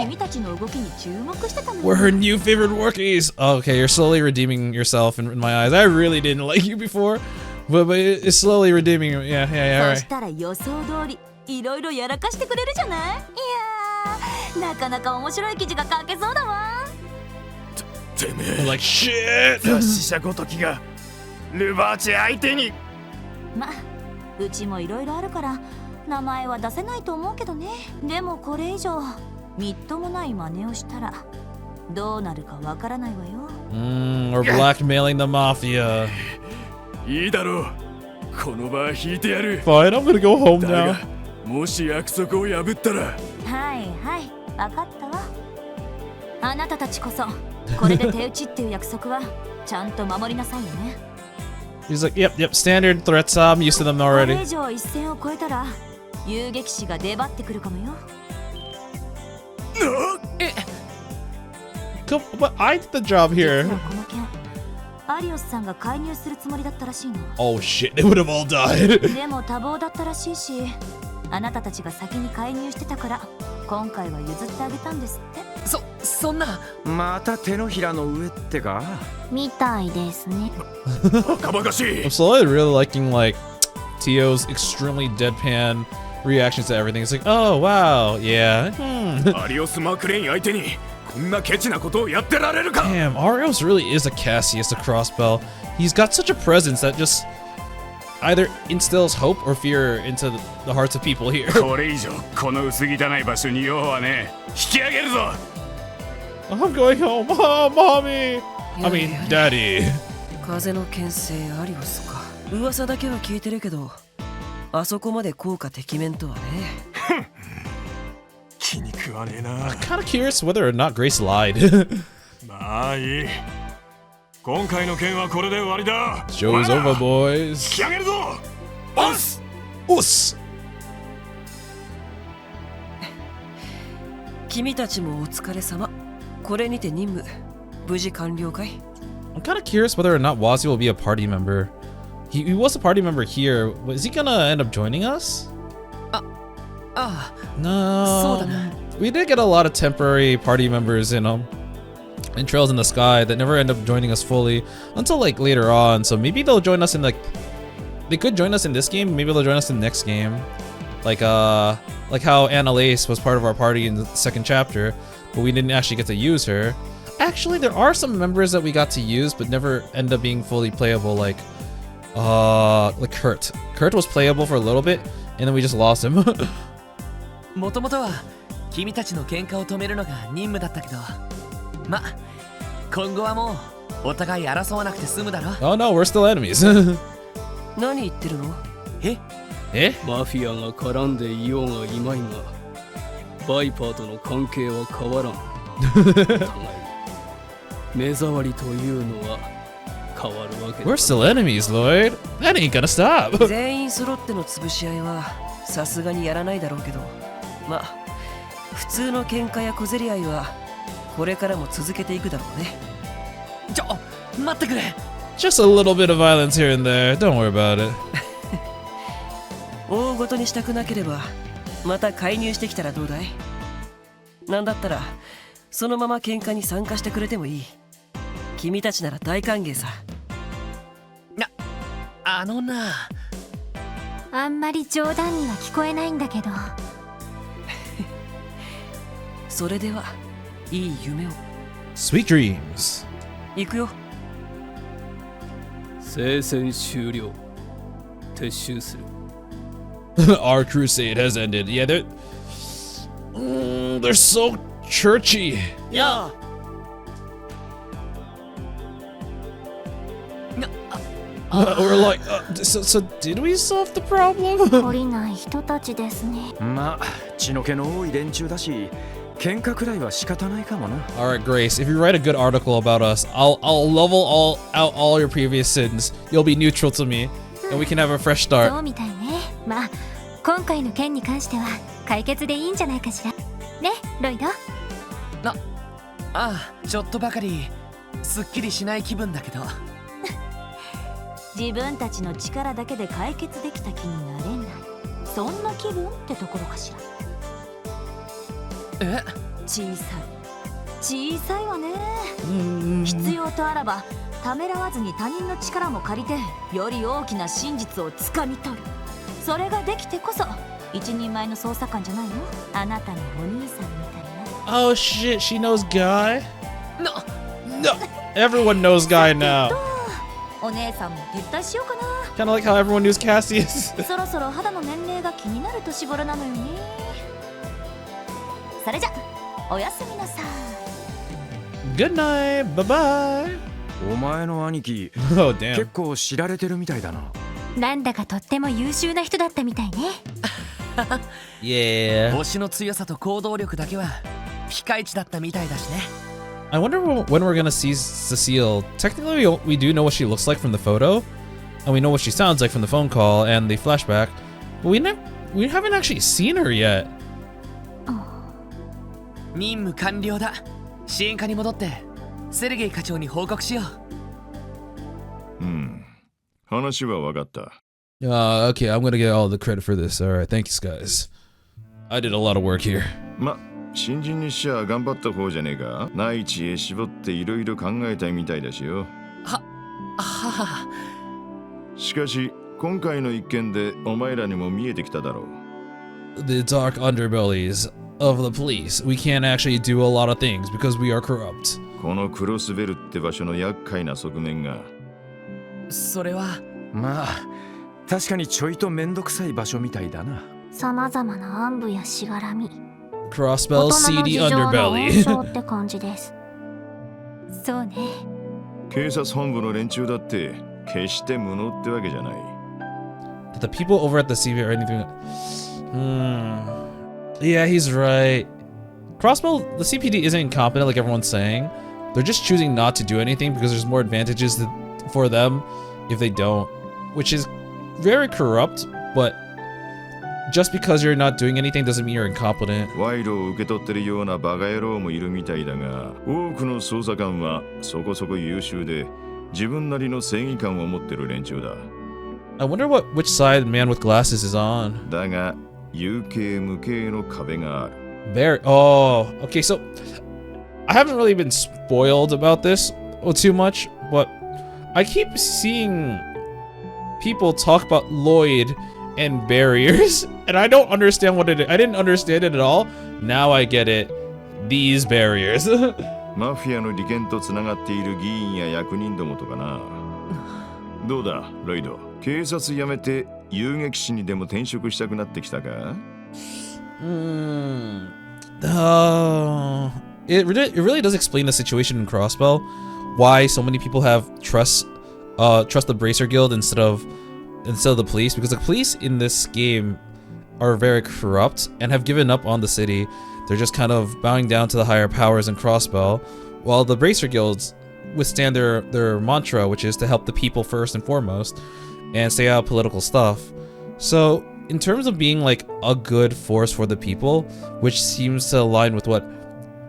君たちの動きに注目してたの。 We're her new favorite workies. Okay, you're slowly redeeming yourself in my eyes. I really didn't like you before, but it's slowly redeeming you. Yeah, all そしたら予想通りいろいろやらかしてくれるじゃない。いやー、なかなか面白い記事が書けそうだわ。てめえ right. Like shit. 雑誌社ごときがルバーチェ相手に。ま、うちもいろいろあるから名前は出せないと思うけどね。でもこれ以上みっともない真似をしたらどうなるかわからないわよ。We're blackmailing the mafia. いいだろう。この場は引いてやる。 Fine, I'm gonna go home だ now. がもし約束を破ったら。はいはい、わかったわ。あなたたちこそこれで手打ちっていう約束はちゃんと守りなさいよね。He's like, yep, standard threats. I'm used to them これ already. 以上一線を越えたら遊撃士が出張ってくるかもよ。Come, but I did the job here. 実はこの件、アリオスさんが介入するつもりだったらしいの。 Oh shit, they would have all died. でも多忙だったらしいし、あなたたちが先に介入してたから今回は譲ってあげたんですって。そんな。また手のひらの上ってかみたいですね。バカバカしい。 I'm slowly really liking like Tio's extremely deadpan reactions to everything. It's like, oh wow, yeah. アリオス・マクレイン相手にこんなケチなことをやってられるか。 Damn, Arios really is a Cassius to Crossbell. He's got such a presence that just either instills hope or fear into the hearts of people here. これ以上この薄汚い場所に用はね。引き上げるぞ。 I'm going home. Oh, mommy. I mean, Daddy. 風の牽制アリオスか。噂だけは聞いてるけど、あそこまで効果てきめんとはね。気に食わねえな。I'm kind of curious whether or not Grace lied. まあいい。今回の件はこれで終わりだ。 Show's over, boys. 引き上げるぞ。オス。オス。君たちもお疲れ様。これにて任務無事完了かい？ I'm kind of curious whether or not Wazzy will be a party member. He was a party member here. Is he gonna end up joining us? No. We did get a lot of temporary party members in Trails in the Sky that never end up joining us fully until like later on. So maybe they'll join us in like they could join us in this game. Maybe they'll join us in the next game. Like how Annalise was part of our party in the second chapter, but we didn't actually get to use her. Actually, there are some members that we got to use but never end up being fully playable. Like Kurt. Kurt was playable for a little bit, and then we just lost him. もともとは君たちの喧嘩を止めるのが任務だったけど、ま、今後はもうお互い争わなくて済むだろ。Oh no, we're still enemies. 何言ってるの？マフィアが絡んでいようがいまいが、バイパーとの関係は変わらん。目障りというのは変わるわけだ。We're still enemies, Lloyd. That ain't gonna stop. 全員揃っての潰し合いはさすがにやらないだろうけど、まあ普通の喧嘩や小競り合いはこれからも続けていくだろうね。待ってくれ。Just a little bit of violence here and there. Don't worry about it. 大ごとにしたくなければまた介入してきたらどうだい？なんだったらそのまま喧嘩に参加してくれてもいい。君たちなら大歓迎さ。あのな。あんまり冗談には聞こえないんだけど。それではいい夢を。 Sweet dreams. 行くよ。聖戦終了。撤収する。Our crusade has ended. Yeah, they're so churchy. Yeah. We're like, so did we solve the problem? 懲りない人たちですね。まあ血の気の多い連中だし、喧嘩くらいは仕方ないかもな。 All right, Grace. If you write a good article about us, I'll level out all your previous sins. You'll be neutral to me, and we can have a fresh start. そうみたいね。まあ今回の件に関しては解決でいいんじゃないかしら。ね、ロイド。ちょっとばかりすっきりしない気分だけど。自分たちの力だけで解決できた気になれない。そんな気分ってところかしら。小さいわね。必要とあらばためらわずに他人の力も借りてより大きな真実をつかみ取る。それができてこそ一人前の捜査官じゃないの？あなたのお兄さんみたいな。Oh shit, she knows Guy? No. Everyone knows Guy now. お姉さんも撤退しようかな。 Kind of like how everyone knows Cassius. そろそろ肌の年齢が気になる年頃なのよね。それじゃおやすみなさい。 Good night. Bye bye. お前の兄貴、Oh damn. 結構知られてるみたいだな。なんだかとっても優秀な人だったみたいね。Yeah. 推しの強さと行動力だけはピカイチだったみたいだしね。I wonder when we're gonna see Cecile. Technically, we do know what she looks like from the photo, and we know what she sounds like from the phone call and the flashback, but we haven't actually seen her yet. 任務完了だ。支援課に戻ってセルゲイ課長に報告しよう。話は分かった。Okay, I'm gonna get all the credit for this. All right, thank you guys. I did a lot of work here. 新人にしちゃ頑張った方じゃねえか。内地へ絞っていろいろ考えたいみたいだしよ。しかし今回の一件でお前らにも見えてきただろう。 The dark underbellies of the police. We can't actually do a lot of things because we are corrupt. このクロスベルって場所の厄介な側面が。それはまあ確かにちょいとめんどくさい場所みたいだな。さまざまな暗部やしがらみ。Crossbell, seedy 大人の事情の underbelly. 温床って感じです。そうね。警察本部の連中だって決して無能ってわけじゃない。 That the people over at the CP are anything. Yeah, he's right. Crossbell, the CPD isn't incompetent like everyone's saying. They're just choosing not to do anything because there's more advantages for them if they don't, which is very corrupt, but just because you're not doing anything doesn't mean you're incompetent. 賄賂を受け取ってるようなバカ野郎もいるみたいだが、多くの捜査官はそこそこ優秀で自分なりの正義感を持ってる連中だ。 I wonder which side man with glasses is on. だが有形無形の壁がある。 Oh, okay, so I haven't really been spoiled about this too much, but I keep seeing people talk about Lloyd and barriers, and I don't understand what it is. I didn't understand it at all. Now I get it. These barriers. マフィアの利権とつながっている議員や役人どもとかな。どうだ、ロイド。警察辞めて遊撃士にでも転職したくなってきたか？ It really does explain the situation in Crossbell, why so many people have trust the Bracer Guild instead of the police, because the police in this game are very corrupt and have given up on the city. They're just kind of bowing down to the higher powers in Crossbell, while the Bracer Guilds withstand their mantra, which is to help the people first and foremost and stay out of political stuff. So in terms of being like a good force for the people, which seems to align with what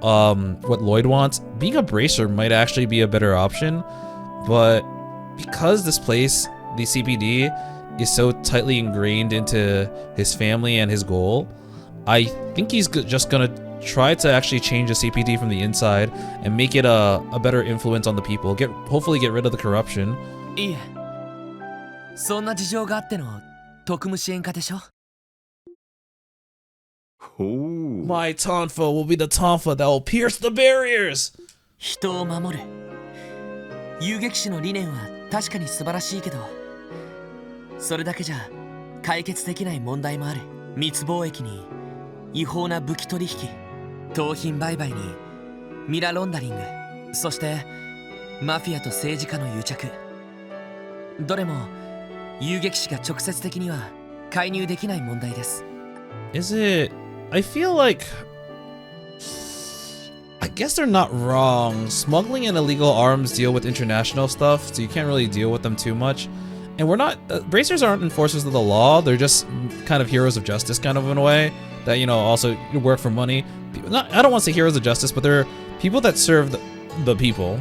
Lloyd wants, being a bracer might actually be a better option. But because this place, the CPD, is so tightly ingrained into his family and his goal, I think he's just gonna try to actually change the CPD from the inside and make it a better influence on the people. Hopefully get rid of the corruption. いえ、そんな事情があっての特務支援課でしょ。My tonfa will be the tonfa that will pierce the barriers. 人を守る。遊撃士の理念は確かに素晴らしいけど、それだけじゃ解決できない問題もある。密貿易に違法な武器取引、盗品売買にミラロンダリング、そしてマフィアと政治家の癒着。どれも遊撃士が直接的には介入できない問題です。Is it? I feel like, I guess they're not wrong. Smuggling and illegal arms deal with international stuff, so you can't really deal with them too much. And we're not, bracers aren't enforcers of the law. They're just kind of heroes of justice, kind of in a way that, you know, also work for money. I don't want to say heroes of justice, but they're people that serve the people.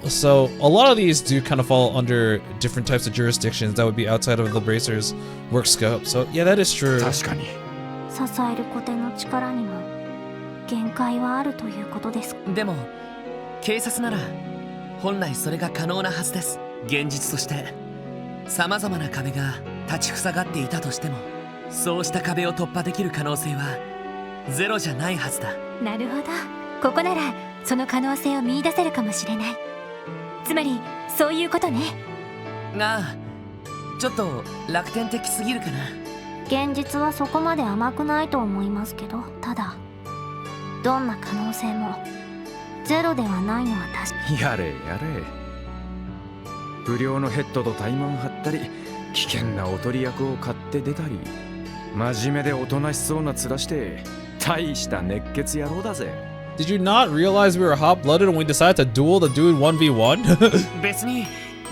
So a lot of these do kind of fall under different types of jurisdictions that would be outside of the bracers' work scope. So yeah, that is true. 支えるコテの力にも限界はあるということです。でも警察なら本来それが可能なはずです。現実として様々な壁が立ちふさがっていたとしても、そうした壁を突破できる可能性はゼロじゃないはずだ。なるほど。ここならその可能性を見出せるかもしれない。つまりそういうことね。ああ、ちょっと楽天的すぎるかな。現実はそこまで甘くないと思いますけど、ただどんな可能性もゼロではないのは確か。やれやれ。不良のヘッドと怠慢張ったり、危険なおとり役を買って出たり、真面目でおとなしそうな面して大した熱血野郎だぜ。Did you not realize we were hot-blooded when we decided to duel the dude 1v1? 別に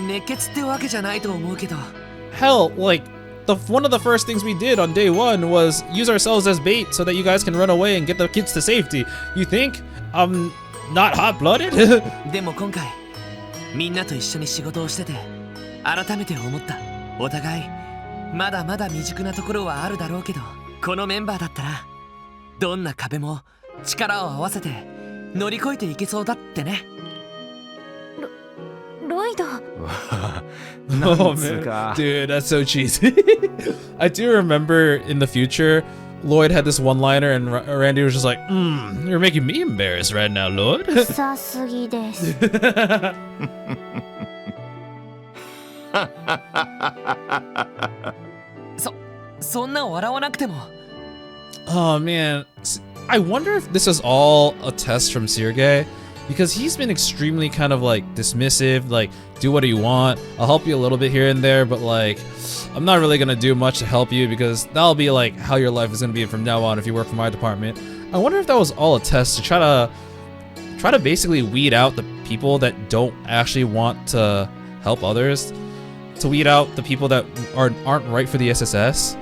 熱血ってわけじゃないと思うけど。Hell, like one of the first things we did on day one was use ourselves as bait so that you guys can run away and get the kids to safety. You think I'm not hot-blooded? でも今回みんなと一緒に仕事をしてて改めて思った。お互いまだまだ未熟なところはあるだろうけど、このメンバーだったらどんな壁も力を合わせて乗り越えていけそうだってね。ロイド。Oh man, dude, that's so cheesy. I do remember in the future, Lloyd had this one-liner, and Randy was just like, "You're making me embarrassed right now, Lloyd." さすぎです。そんな笑わなくても。Oh man, I wonder if this is all a test from Sergei, because he's been extremely kind of like dismissive, like, do what you want, I'll help you a little bit here and there, but like, I'm not really gonna do much to help you because that'll be like how your life is gonna be from now on if you work for my department. I wonder if that was all a test to try to basically weed out the people that don't actually want to help others, to weed out the people that aren't right for the SSS.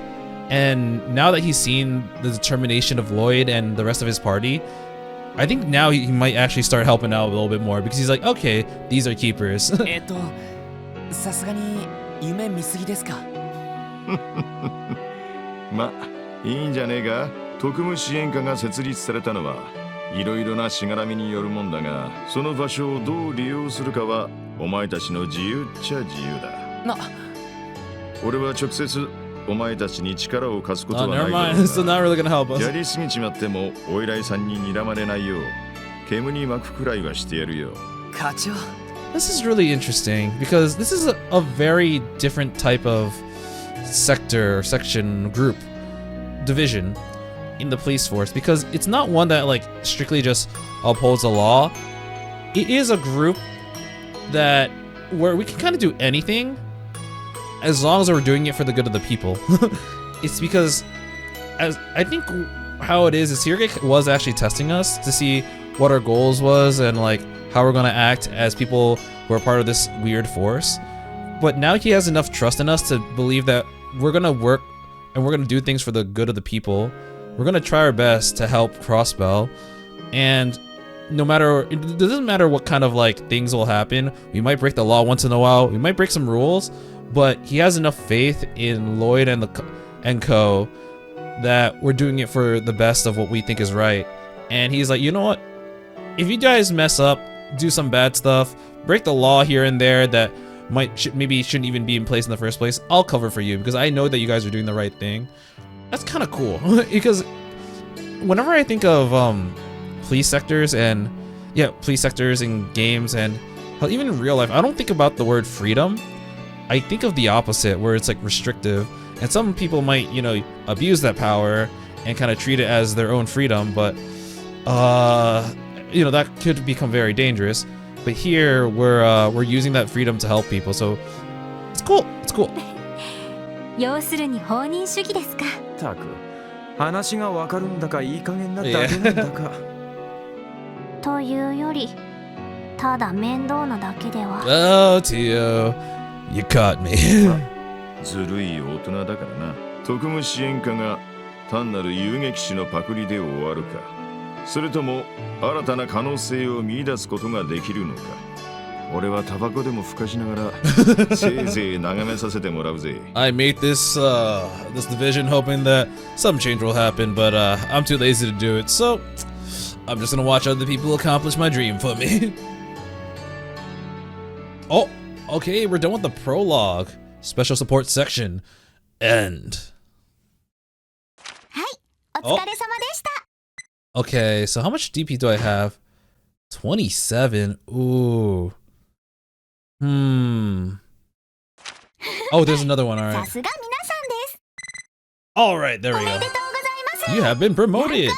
And now that he's seen the determination of Lloyd and the rest of his party, I think now he might actually start helping out a little bit more because he's like, okay, these are keepers. さすがに夢見すぎですか？ま、いいんじゃねえか。特務支援課が設立されたのはいろいろなしがらみによるもんだが、その場所をどう利用するかはお前たちの自由っちゃ自由だ。俺は直接お前たちに力を貸すことはないだろうが、やりすぎちまってもお偉いさんに睨まれないよう煙に巻くくらいはしてやるよ。課長。This is really interesting because this is a very different type of sector, section, group, division in the police force, because it's not one that like strictly just upholds the law. It is a group that where we can kind of do anything as long as we're doing it for the good of the people. It's because, as I think how it is Hirage was actually testing us to see what our goals was and like how we're gonna act as people who are part of this weird force. But now he has enough trust in us to believe that we're gonna work and we're gonna do things for the good of the people. We're gonna try our best to help Crossbell, and no matter, it doesn't matter what kind of like things will happen. We might break the law once in a while, we might break some rules, but he has enough faith in Lloyd and Co that we're doing it for the best of what we think is right. And he's like, you know what, if you guys mess up, do some bad stuff, break the law here and there that maybe shouldn't even be in place in the first place, I'll cover for you because I know that you guys are doing the right thing. That's kind of cool because whenever I think of police sectors and police sectors in games and even in real life, I don't think about the word freedom. I think of the opposite, where it's like restrictive, and some people might, you know, abuse that power and kind of treat it as their own freedom, but you know, that could become very dangerous. But here we're using that freedom to help people, so it's cool. It's cool. 要するに放任主義ですか。たく、話がわかるんだかいい加減なだけなんだか。というより、ただ面倒なだけでは。Oh, Tio, you caught me. ずるい大人だからな。特務支援課が単なる遊撃士のパクリで終わるか、それとも新たな可能性を見出すことができるのか。俺はタバコでもふかしながらせいぜい眺めさせてもらうぜ。I made this division hoping that some change will happen, but I'm too lazy to do it, so I'm just gonna watch other people accomplish my dream for me. Oh, okay, we're done with the prologue. Special support section. End. はい、お疲れ様でした。Okay, so how much DP do I have? 27. Ooh. Oh, there's another one. All right. さすが皆さんです。 All right, there we go. You have been promoted.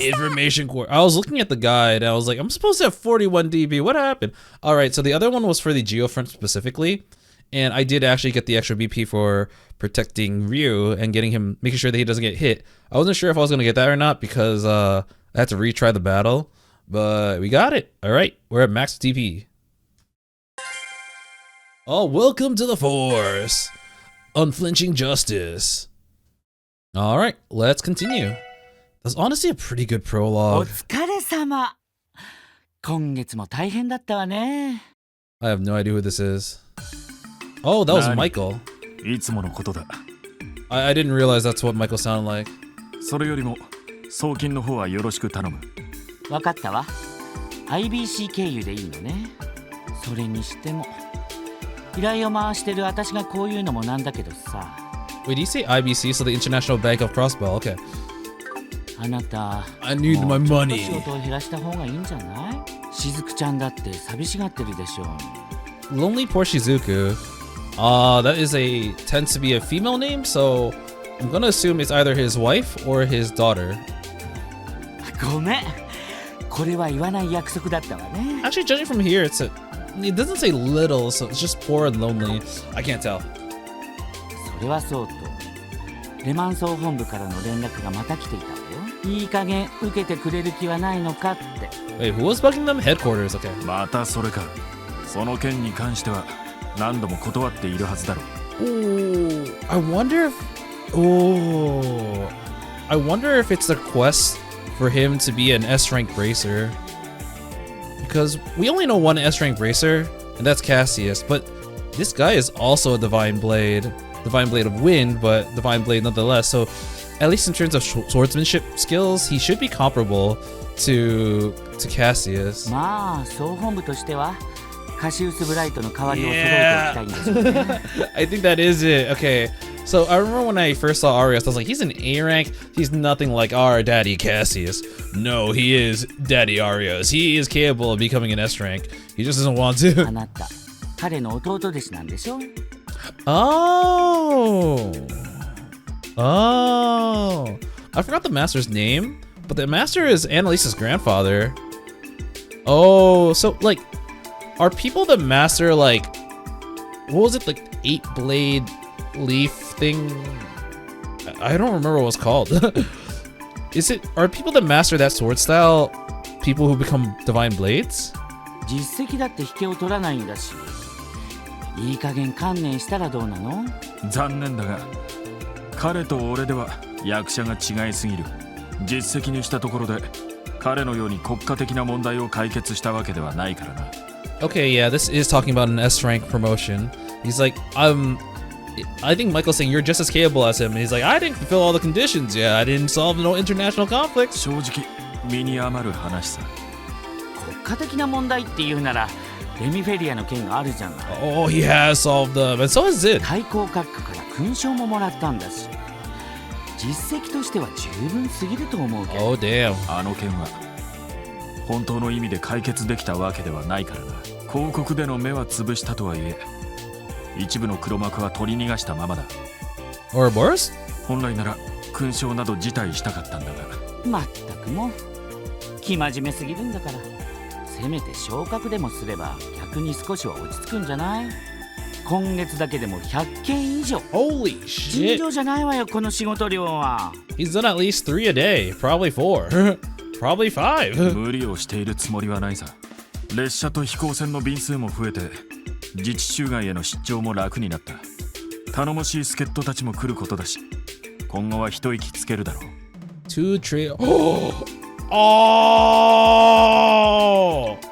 Information core. I was looking at the guide and I was like, I'm supposed to have 41 DP. What happened? All right, so the other one was for the Geofront specifically, and I did actually get the extra BP for protecting Ryu and getting him, making sure that he doesn't get hit. I wasn't sure if I was gonna get that or not because I had to retry the battle, but we got it. All right, we're at max DP. Oh, welcome to the Force. Unflinching justice. All right, let's continue. That's honestly a pretty good お prologue. 疲れ様。今月も大変だったわね。I have no idea who this is. Oh, that was Michael. いつものことだ。I didn't realize that's what Michael sounded like. それよりも送金の方はよろしく頼む。わかったわ。IBC 経由でいいのね。それにしても依頼を回してる私がこういうのもなんだけどさ。Wait, do you say IBC, so the International Bank of Crossbell? Okay. あなた、I need my money. 仕事を減らした方がいいんじゃない？しずくちゃんだって寂しがってるでしょう。Lonely Poor Shizuku. That tends to be a female name, so I'm gonna assume it's either his wife or his daughter. ごめん。これは言わない約束だったわね。 Actually, judging from here, it doesn't say little, so it's just poor and lonely. I can't tell. それはそうと、レマン総本部からの連絡がまた来ていたわよ。いい加減受けてくれる気はないのかって。 Wait, who was bugging them? Headquarters, okay. またそれか。その件に関しては何度も断っているはずだろう。Ooh, I wonder if it's the quest for him to be an S rank bracer. Because we only know one S rank bracer, and that's Cassius, but this guy is also a Divine Blade. Divine Blade of Wind, but Divine Blade nonetheless. So, at least in terms of swordsmanship skills, he should be comparable to Cassius. まあ、総本部としてはカシウスブライトの代わりを揃えておきたいんですよね。I think that is it. Okay. So I remember when I first saw Arios, I was like, he's an A rank. He's nothing like our daddy Cassius. No, he is Daddy Arios. He is capable of becoming an S rank. He just doesn't want to. あなた、彼の弟弟子なんでしょ? Oh. I forgot the master's name, but the master is Annalisa's grandfather. Oh, so like, are people the master like, what was it, like 8-blade leaf thing? I don't remember what it was called. Are people that master that sword style people who become divine blades? 実績だって引けを取らないんだし、いい加減観念したらどうなの？残念だが、彼と俺では役者が違いすぎる。実績にしたところで、彼のように国家的な問題を解決したわけではないからな。Okay, yeah, this is talking about an S rank promotion. He's like, I think Michael's saying you're just as capable as him. And he's like, I didn't fulfill all the conditions. Yeah, I didn't solve no international conflicts. 正直、身に余る話さ。国家的な問題っていうなら、レミフェリアの件があるじゃない。Oh, he has solved them, and so has it. 対抗閣下から勲章ももらったんだし、実績としては十分すぎると思うけど。Oh, damn. あの件は本当の意味で解決できたわけではないからな。広告での目は潰したとはいえ、一部の黒幕は取り逃がしたままだ。Ouroboros? 本来なら勲章など辞退したかったんだが。まったくもう生真面目すぎるんだから、せめて昇格でもすれば逆に少しは落ち着くんじゃない？今月だけでも100件以上。Holy shit. 尋常じゃないわよ、この仕事量は。He's done at least 3 a day, probably 4, probably 5. 無理をしているつもりはないさ。列車と飛行船の便数も増えて、自治州外への出張も楽になった。頼もしい助っ人たちも来ることだし、今後は一息つけるだろう。2 trail.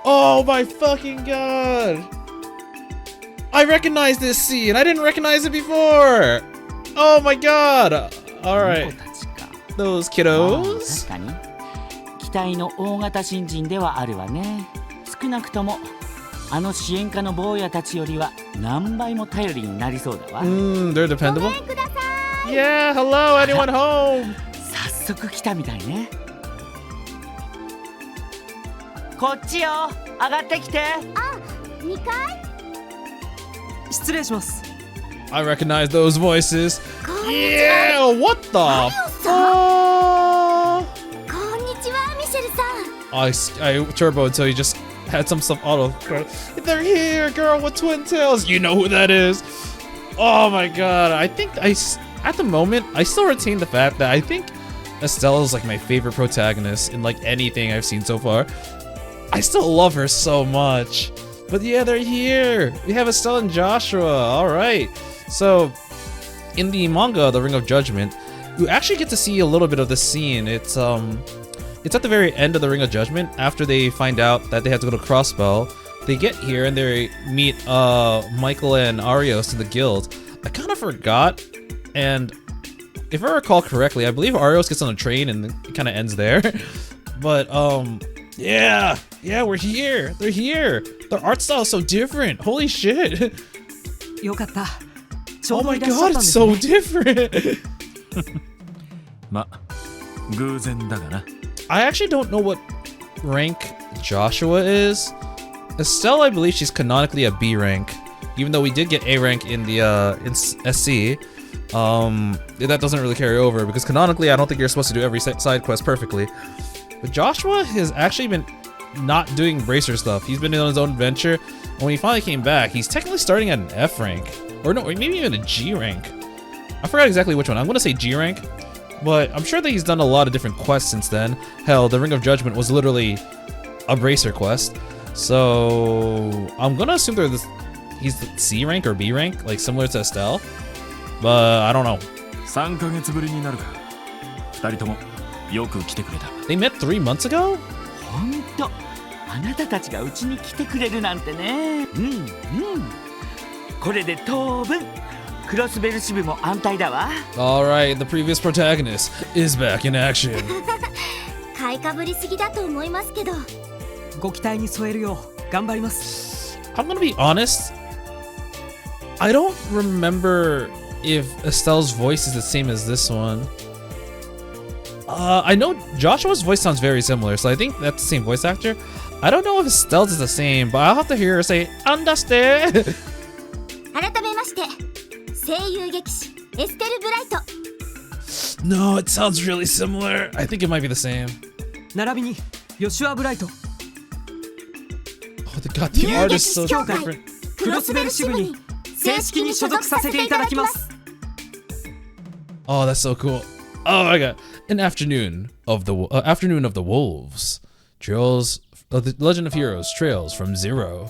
Oh my fucking god. I recognize this scene. I didn't recognize it before. Oh my god. All right. Those kiddos. 確かに期待の大型新人ではあるわね。少なくともあの支援家の坊やたちよりは何倍も頼りになりそうだわ。They're dependable. Yeah, hello, anyone home? 早速来たみたいね。こっちよ、上がってきて。あ、2階？失礼します。I recognize those voices. Yeah, what the? こんにちは、ミシェルさん。I turbo until you just had some stuff auto. They're here, girl with twin tails. You know who that is. Oh my god. I think at the moment, I still retain the fact that I think Estelle is like my favorite protagonist in like anything I've seen so far. I still love her so much. But yeah, they're here. We have Estelle and Joshua. All right. So in the manga, The Ring of Judgment, you actually get to see a little bit of the scene. It's at the very end of the Ring of Judgment after they find out that they have to go to Crossbell. They get here and they meet Michael and Arios in the guild. I kind of forgot, and if I recall correctly, I believe Arios gets on a train and it kind of ends there. But yeah, we're here. They're here. Their art style is so different. Holy shit. よかった。Oh my god, it's so different. ま、偶然だがな。I actually don't know what rank Joshua is. Estelle, I believe she's canonically a B rank, even though we did get A rank in the in SC. That doesn't really carry over because canonically, I don't think you're supposed to do every side quest perfectly. But Joshua has actually been not doing bracer stuff. He's been on his own adventure. And when he finally came back, he's technically starting at an F rank. Or no, or maybe even a G rank. I forgot exactly which one. I'm gonna say G rank. But I'm sure that he's done a lot of different quests since then. Hell, the Ring of Judgment was literally a bracer quest. So I'm gonna assume he's C rank or B rank, like similar to Estelle. But I don't know. 3ヶ月ぶりになるか。2人ともよく来てくれた。 They met 3 months ago? ほんと、あなたたちがうちに来てくれるなんてね。これで当分クロスベル支部も安泰だわ。Alright, the previous protagonist is back in action. 買いかぶりすぎだと思いますけど。ご期待に添えるよう頑張ります。I'm gonna be honest. I don't remember if Estelle's voice is the same as this one. I know Joshua's voice sounds very similar, so I think that's the same voice actor. I don't know if Estelle's is the same, but I'll have to hear her say, understand. 改めまして、声優劇士エステル・ブライト。 No, it sounds really similar. I think it might be the same. 並びにヨシュア・ブライト。 Oh, God, the art is so different. クロスベル支部に正式に所属させていただきます。 Oh, that's so cool. Oh my God. An afternoon of the wolves. Trails of the Legend of Heroes. Trails from Zero.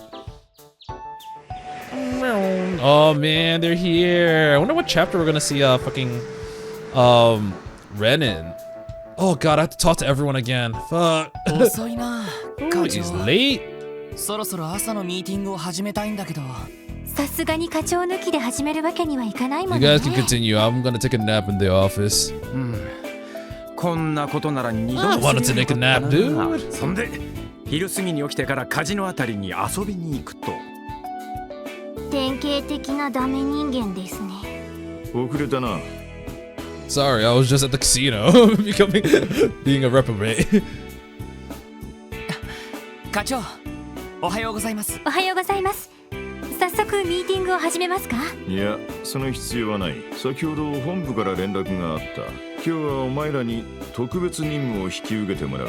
Oh man, they're here. I wonder what chapter we're gonna see fucking Ren in. Oh God, I have to talk to everyone again. Fuck. 遅いな。 He's late. そろそろ朝のミーティングを始めたいんだけど。さすがに課長抜きで始めるわけにはいかないも You んね。 guys can continue. I'm gonna take a nap in the office. こんなことなら二度 I wanted to take a nap, dude. そんで昼過ぎに起きてからカジノあたりに遊びに行くと。典型的なダメ人間ですね。遅れたな。 Sorry, I was just at the casino, being a reprobate. 課長、おはようございます。おはようございます。早速ミーティングを始めますか？いや、その必要はない。先ほど本部から連絡があった。今日はお前らに特別任務を引き受けてもらう。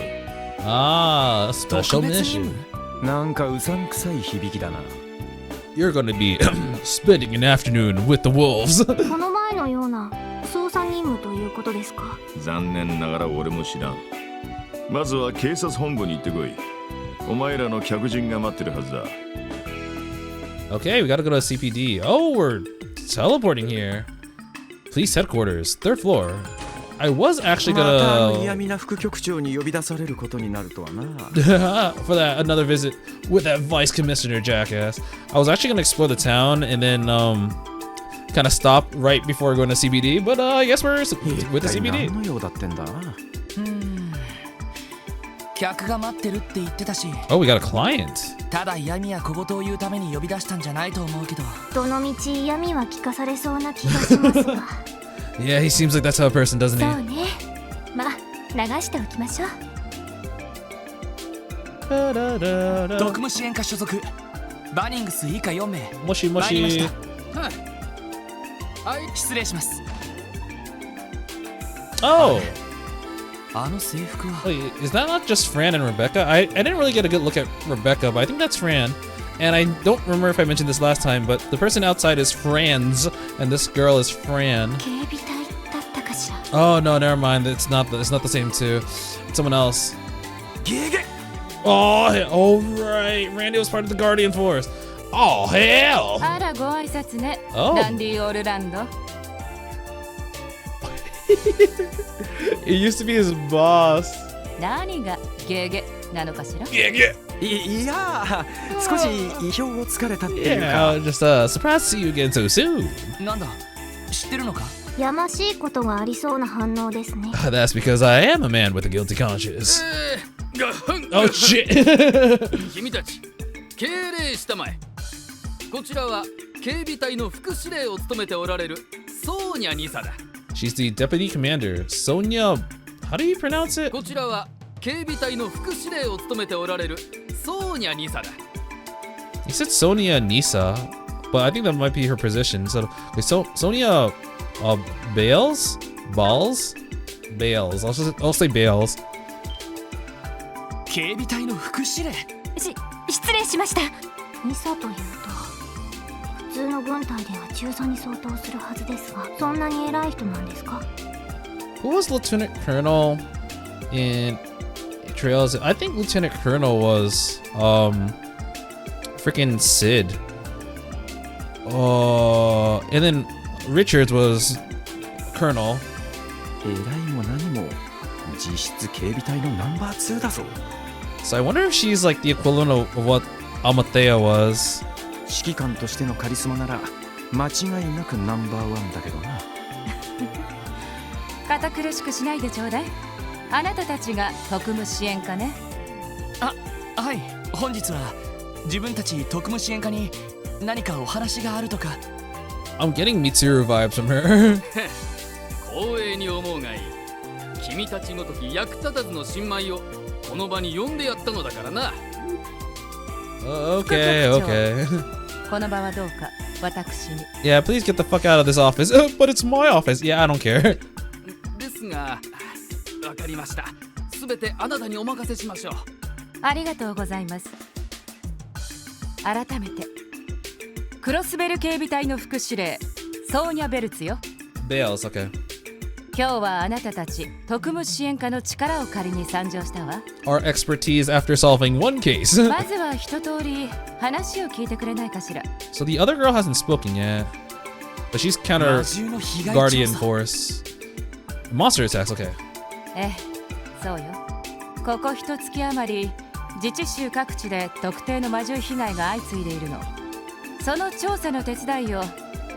Ah, a special mission. なんかうさんくさい響きだな。You're gonna be spending an afternoon with the wolves. この前のような捜査任務ということですか？残念ながら俺も知らん。まずは警察本部に行ってこい。お前らの客人が待ってるはずだ。Okay, we gotta go to CPD. Oh, we're teleporting here. Police headquarters, 3rd floor. I was actually また gonna 嫌味な副局長に呼び出されることになるとはな。 for that another visit with that vice commissioner jackass. I was actually gonna explore the town and then kind of stop right before going to CBD, but I guess we're with the CBD. 何の用だってんだ。客が待ってるって言ってたし。 Oh, we got a client. ただ嫌味や小言を言うために呼び出したんじゃないと思うけど。どのみち嫌味は聞かされそうな気がしますが。Yeah, he seems like that type of person, doesn't そう he? ね。まあ流しておきましょう。特務支援課所属バニングス以下4名。もしもし。参りました。はい、失礼します。 Oh. あの制服は。 Wait, is that not just Fran and Rebecca? I didn't really get a good look at Rebecca, but I think that's Fran. And I don't remember if I mentioned this last time, but the person outside is Franz, and this girl is Fran. 警備隊だったかしら。 Oh no, never mind. It's not the same too. It's someone else. Oh, oh right. Randy was part of the Guardian Force. Oh hell. あらご挨拶ね。 Oh. ランディ・オールランド。It used to be his boss. 何がゲゲなのかしら？ゲゲ。いや、少し意表をつかれたっていうか。Yeah, just surprised to see you again so soon. なんだ、知ってるのか？やましいことがありそうな反応ですね。That's because I am a man with a guilty conscience. Oh shit. 君たち敬礼したまえ。こちらは警備隊の副司令を務めておられるソーニャ2佐だ。 She's the deputy commander, Sonia. How do you pronounce it? こちらは警備隊の副司令を務めておられるソーニャ2佐だ。 You said Sonia Nisa, but I think that might be her position. So, Sonia Bales? Balls? Bales. I'll say Bales. 警備隊の副司令。失礼しました。ミサというと普通の軍隊では中佐に相当するはずですが、そんなに偉い人なんですか？ Who was Lieutenant Colonel in Trails? I think Lieutenant Colonel was freaking Sid. And then Richards was Colonel. 偉いも何も実質警備隊のナンバー2だぞ。 So I wonder if she's like the equivalent of what Amathea was. 指揮官としてのカリスマなら間違いなくナンバー1だけどな。堅苦しくしないでちょうだい。あなたたちが特務支援課ね。はい、本日は自分たち特務支援課に何かお話があるとか。I'm getting Mitsuru vibes from her. 光栄に思うがいい。君たちごとき役立たずの新米をこの場に呼んでやったのだからな。Okay, okay. この場はどうか私に。Yeah, please get the fuck out of this office. But it's my office. Yeah, I don't care. ですが、わかりました。すべてあなたにお任せしましょう。ありがとうございます。改めてクロスベル警備隊の副司令ソーニャ・ベルツよ。Bales, okay. 今日はあなたたち特務支援課の力を借りに参上したわ。 Our expertise after solving one case. まずは一通り話を聞いてくれないかしら。 So the other girl hasn't spoken yet, but she's counter guardian force. Monster attacks, okay. そうよ。ここ一月余り自治州各地で特定の魔獣被害が相次いでいるの。その調査の手伝いを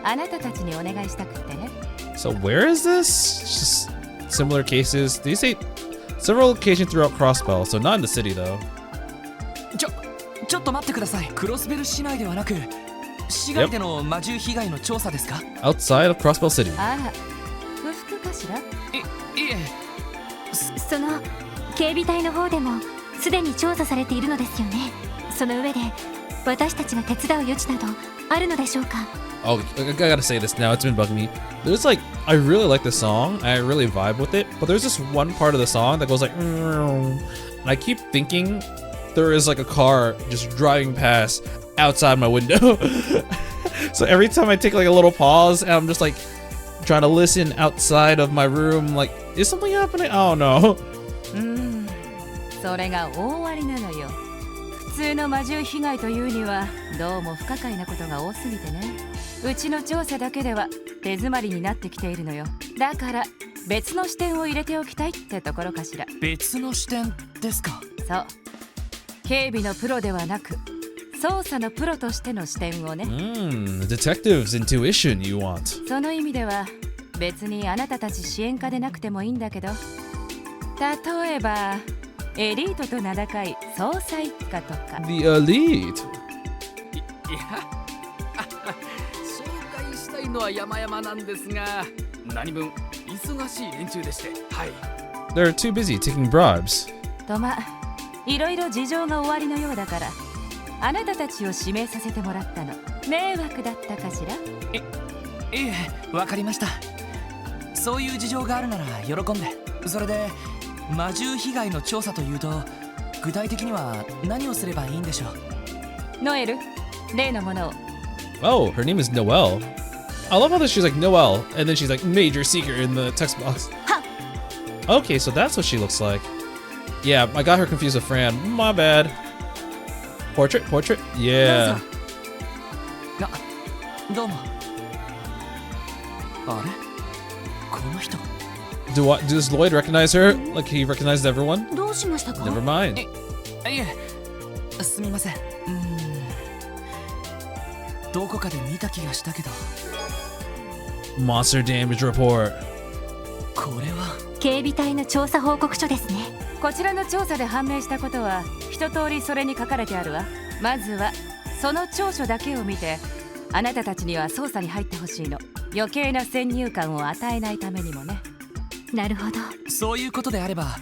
あなたたちにお願いしたくってね。So where is this? Just similar cases. They say several locations throughout Crossbell, so not in the city though. ちょっと待ってください。クロスベル市内ではなく市外での魔獣被害の調査ですか？ Outside of Crossbell City. あら、不服かしら？いえ。その警備隊の方でもすでに調査されているのですよね。その上で私たちが手伝う余地などあるのでしょうか？ Oh, I gotta say this now. It's been bugging me. There's like, I really like this song. I really vibe with it. But there's this one part of the song that goes like, and I keep thinking there is like a car just driving past outside my window. So every time I take like a little pause and I'm just like trying to listen outside of my room, like, is something happening? I don't know. それが大ありなのよ。普通の魔獣被害というにはどうも不可解なことが多すぎてね。うちの調査だけでは手詰まりになってきているのよ。だから別の視点を入れておきたいってところかしら。別の視点ですか？そう。警備のプロではなく捜査のプロとしての視点をね。Detective's intuition you want. その意味では別にあなたたち支援課でなくてもいいんだけど、例えばエリートと名高い捜査一課とか。 The elite. いや紹介したいのは山々なんですが、何分忙しい連中でして、はい。 They're too busy taking bribes. といろいろ事情がおありのようだからあなたたちを指名させてもらったの。迷惑だったかしら？いえ、わかりました。そういう事情があるなら喜んで。それで魔獣被害の調査というと具体的には何をすればいいんでしょう？ノエル、例のものを。 Oh, her name is Noelle. I love how she's like Noelle, and then she's like major seeker in the text box. Okay, so that's what she looks like. Yeah, I got her confused with Fran. My bad. Portrait? Yeah. どうも。あれ？この人。Does Lloyd recognize her? Like he recognized everyone? どうしましたか？ Never mind. いえ、すみません。どこかで見た気がしたけど。Monster damage report. これは警備隊の調査報告書ですね。こちらの調査で判明したことは一通りそれに書かれてあるわ。まずはその調書だけを見てあなたたちには捜査に入ってほしいの。余計な先入観を与えないためにもね。なるほど。そういうことであれば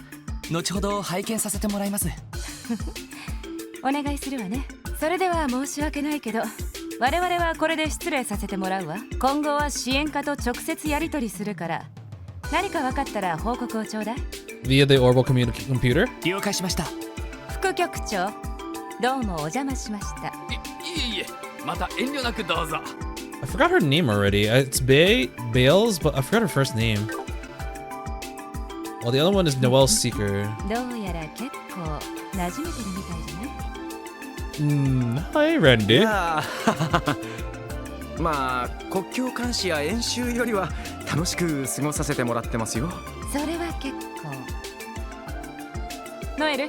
後ほど拝見させてもらいます。お願いするわね。それでは申し訳ないけど我々はこれで失礼させてもらうわ。今後は支援課と直接やり取りするから何か分かったら報告をちょうだい。 Via the Orbital computer? 了解しました。副局長、どうもお邪魔しました。いえ、また遠慮なくどうぞ。I forgot her name already. It's Bales, but I forgot her first name. Well, the other one is Noelle Seeker. どうやら結構馴染めてるみたいじゃない？Hi, Randy. まあ国境監視や演習よりは楽しく過ごさせてもらってますよ。それは結構。ノエル、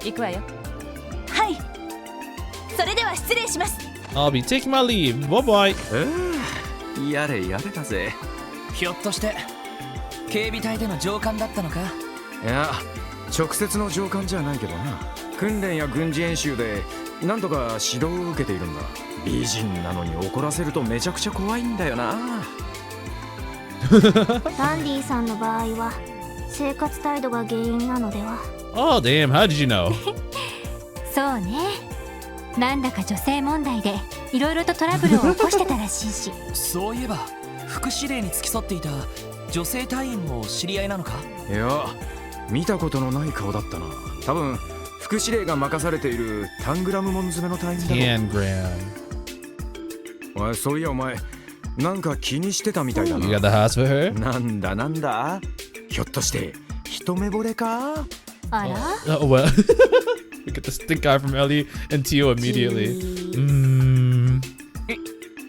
行くわよ。はい。それでは失礼します。I'll be taking my leave. Bye bye. やれやれだぜ。ひょっとして警備隊での上官だったのか？いや、直接の上官じゃないけどな。訓練や軍事演習で何度か指導を受けているんだ。美人なのに怒らせるとめちゃくちゃ怖いんだよな。ダンディさんの場合は生活態度が原因なのでは。Oh damn, how did you know? そうね。なんだか女性問題でいろいろとトラブルを起こしてたらしいし。そういえば副司令に付き添っていた女性隊員も知り合いなのか？いや、見たことのない顔だったな。多分副司令が任されているタングラム門詰めの隊員だろう。おい、そういやお前なんか気にしてたみたいだな。You got the house for her? なんだひょっとして一目惚れか？あら？ Oh well. We get the stink eye from Ellie and Tio immediately.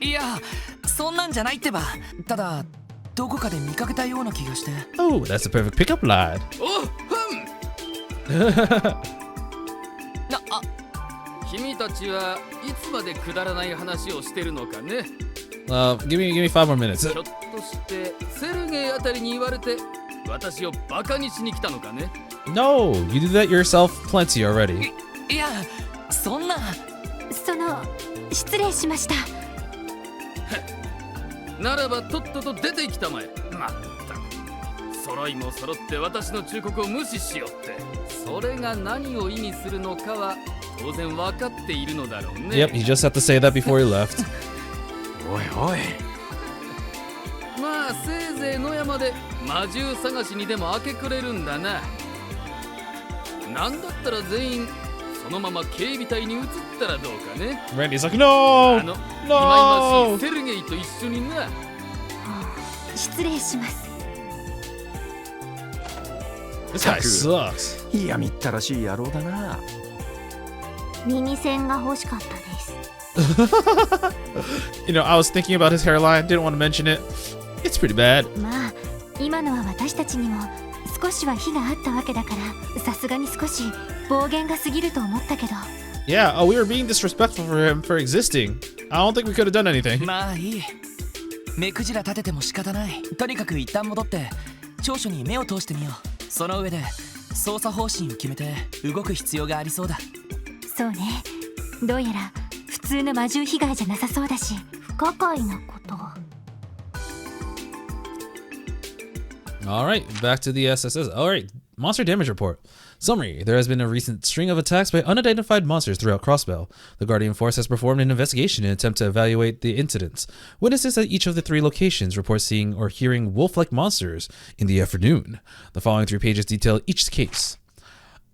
いや、そんなんじゃないってば。ただどこかで見かけたような気がして。Oh, that's the perfect pickup line. 君たちはいつまでくだらない話をしてるのかね。Give me 5 more minutes. ひょっとしてセルゲイあたりに言われて私をバカにしに来たのかね。No, you did that yourself plenty already. いや、そんな。失礼しました。ならばとっとと出てきたまえ。まったく揃いも揃って私の忠告を無視しよって。それが何を意味するのかは当然分かっているのだろうね。Yep, you just had to say that before he left. おいおい。まあせいぜい野山で魔獣探しにでも明け暮れるんだな。なんだったら全員そのまま警備隊に移ったらどうかね。 Randy's like, no! 今々しいセルゲイと一緒にな。失礼します。This guy sucks. いや、みったらしい野郎だな。耳栓が欲しかったです。You know, I was thinking about his hairline, didn't want to mention it. It's pretty bad. まあ、今のは私たちにも少しは非があったわけだから、さすがに少し暴言が過ぎると思ったけど。Yeah, we were being disrespectful for him for existing. I don't think we could have done anything. まあいい。目くじら立てても仕方ない。とにかく一旦戻って調書に目を通してみよう。その上で捜査方針を決めて動く必要がありそうだ。そうね。どうやら普通の魔獣被害じゃなさそうだし、不可解なこと。Alright, back to the SSS. Alright, monster damage report. Summary: there has been a recent string of attacks by unidentified monsters throughout Crossbell. The Guardian Force has performed an investigation in an attempt to evaluate the incidents. Witnesses at each of the 3 locations report seeing or hearing wolf-like monsters in the afternoon. The following 3 pages detail each case.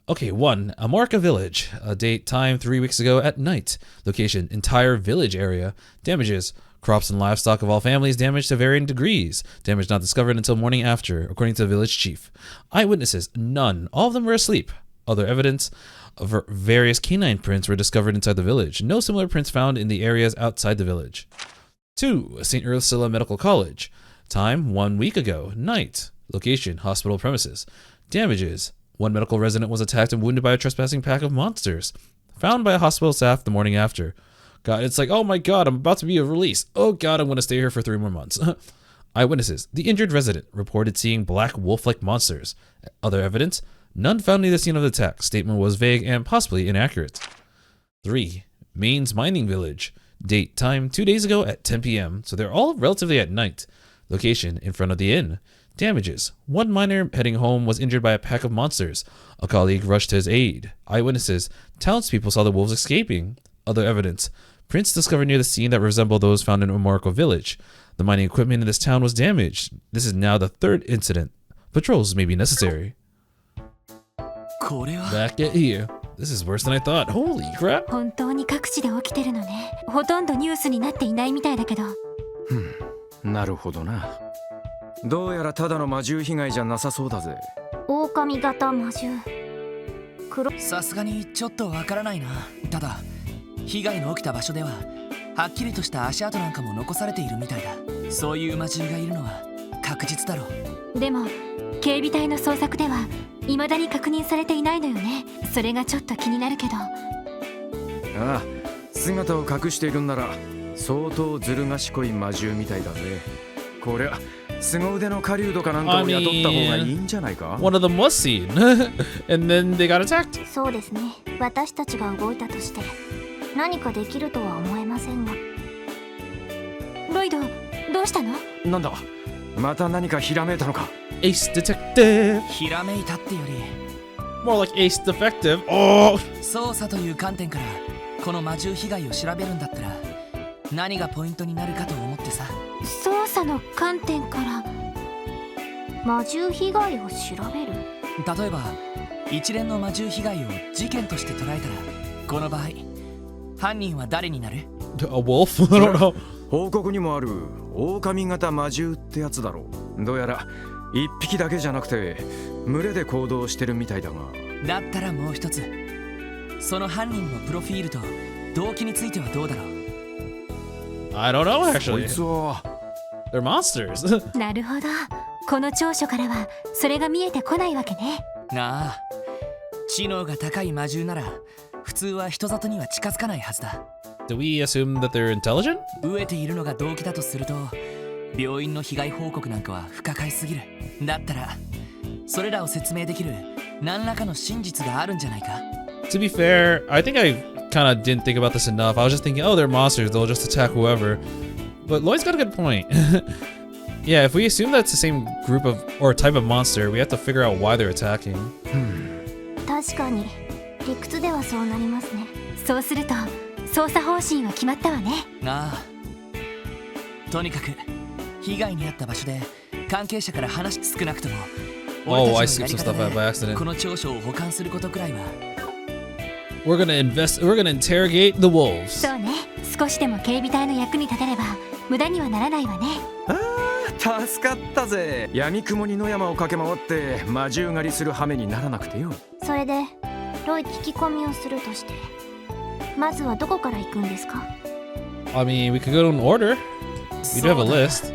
Okay, 1. Amorca Village. Date, time 3 weeks ago at night. Location, entire village area. Damages: crops and livestock of all families damaged to varying degrees. Damage not discovered until morning after, according to the village chief. Eyewitnesses: none. All of them were asleep. Other evidence: various canine prints were discovered inside the village. No similar prints found in the areas outside the village. 2. St. Ursula Medical College. Time 1 week ago. Night. Location: hospital premises. Damages: 1 medical resident was attacked and wounded by a trespassing pack of monsters. Found by a hospital staff the morning after. God, it's like, oh my god, I'm about to be released. Oh god, I'm going to stay here for 3 more months. Eyewitnesses: the injured resident reported seeing black wolf-like monsters. Other evidence: none found near the scene of the attack. Statement was vague and possibly inaccurate. 3. Maine's Mining Village. Date, time 2 days ago at 10 p.m. So they're all relatively at night. Location: in front of the inn. Damages: 1 miner heading home was injured by a pack of monsters. A colleague rushed to his aid. Eyewitnesses: townspeople saw the wolves escaping. Other evidence: prints discovered near the scene that resemble those found in Amorco Village. The mining equipment in this town was damaged. This is now the 3rd incident. Patrols may be necessary. Back at here. This is worse than I thought. Holy crap. 本当に各地で起きてるのね。ほとんどニュースになっていないみたいだけど。なるほどな。どうやらただの魔獣被害じゃなさそうだぜ。狼型魔獣。さすがにちょっとわからないな。ただ被害の起きた場所でははっきりとした足跡なんかも残されているみたいだ。そういう魔獣がいるのは確実だろう。でも警備隊の捜索では未だに確認されていないのよね。それがちょっと気になるけど。ああ、姿を隠しているんなら相当ずる賢い魔獣みたいだぜ。こりゃ凄腕の狩人かなんかを雇った方がいいんじゃないか。One of them was seen and then they got attacked. そうですね。私たちが動いたとして何かできるとは思えませんが。ロイド、どうしたの？なんだ、また何かひらめいたのか。Ace detective. ひらめいたってより More like ace defective. Oh! 捜査という観点からこの魔獣被害を調べるんだったら何がポイントになるかと思ってさ。捜査の観点から魔獣被害を調べる。例えば一連の魔獣被害を事件として捉えたらこの場合犯人は誰になる？ A wolf? I don't know. 報告にもある狼型魔獣ってやつだろう。どうやら一匹だけじゃなくて群れで行動してるみたいだが。だったらもう一つ、その犯人のプロフィールと動機についてはどうだろう？ I don't know actually. こいつは They're monsters. なるほど。この長所からはそれが見えてこないわけね。なあ、知能が高い魔獣なら普通は人里には近づかないはずだ。Do we assume that they're intelligent? 飢えているのが動機だとすると病院の被害報告なんかは不可解すぎる。だったらそれらを説明できる何らかの真実があるんじゃないか。 To be fair, I think I kind of didn't think about this enough. I was just thinking, oh, they're monsters. They'll just attack whoever. But Lloyd's got a good point. Yeah, if we assume that's the same group of or type of monster, we have to figure out why they're attacking. 確かに理屈ではそうなりますね。そうすると捜査方針は決まったわね。なあ、とにかく被害に遭った場所で関係者から話少なくとも Oh, I skipped some stuff by accident. この調書を保管することくらいは。We're gonna interrogate the wolves. そうね。少しでも警備隊の役に立てれば無駄にはならないわね。助かったぜ。闇雲に野山を駆け回って魔獣狩りする羽目にならなくてよ。それでロイ聞き込みをするとしてまずはどこから行くんですか？ I mean, we could go in order. We do have a list.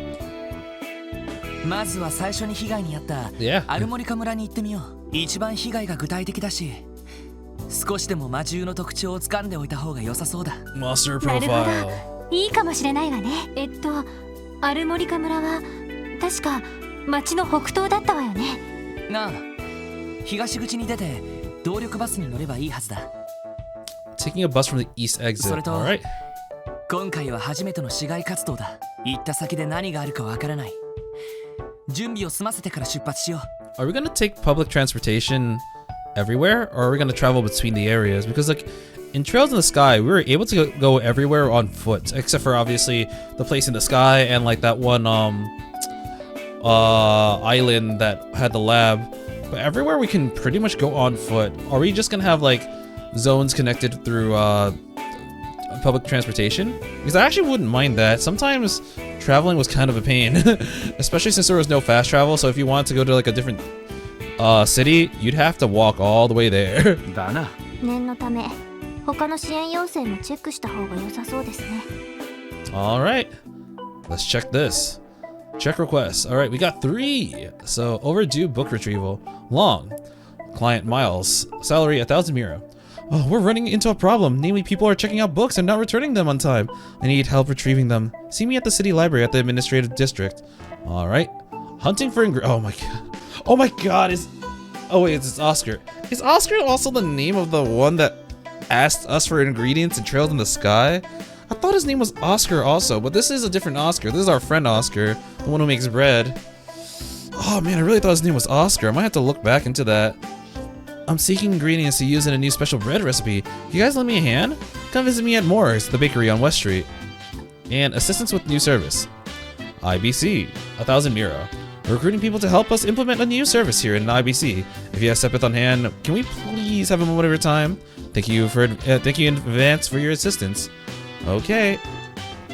まずは最初に被害に遭ったアルモリカ村に行ってみよう。一番被害が具体的だし少しでも魔獣の特徴を掴んでおいた方が良さそうだ。 Monster なるほ profile. ど。いいかもしれないわね。アルモリカ村は確か町の北東だったわよね。なあ、東口に出て動力バスに乗ればいいはずだ。 Taking a bus from the east exit. それと Alright. 今回は初めての市街活動だ。行った先で何があるかわからない。準備を済ませてから出発しよう。 Are we gonna take public transportation everywhere, or are we gonna travel between the areas? Because like in Trails in the Sky, we were able to go everywhere on foot, except for obviously the place in the sky and like that one island that had the lab. But everywhere we can pretty much go on foot. Are we just gonna have like zones connected through public transportation? Because I actually wouldn't mind that. Sometimes traveling was kind of a pain, especially since there was no fast travel. So if you wanted to go to like a different city, you'd have to walk all the way there. だな。念のため他の支援要請もチェックした方が良さそうですね。 Alright, let's check this. Check requests. Alright, we got 3. So overdue book retrieval. Long. Client Miles. Salary 1,000 Mira. Oh, we're running into a problem. Namely, people are checking out books and not returning them on time. I need help retrieving them. See me at the city library at the administrative district. Alright. Hunting for oh my god. Oh my god, oh wait, it's Oscar. Is Oscar also the name of the one that asked us for ingredients and Trails in the Sky? I thought his name was Oscar also, but this is a different Oscar. This is our friend Oscar, the one who makes bread. Oh man, I really thought his name was Oscar. I might have to look back into that. I'm seeking ingredients to use in a new special bread recipe. You guys lend me a hand? Come visit me at Moore's, the bakery on West Street. And assistance with new service. IBC, 1,000 Mira. We're recruiting people to help us implement a new service here in IBC. If you have Sepith on hand, can we please have a moment of your time? Thank you in advance for your assistance. Okay.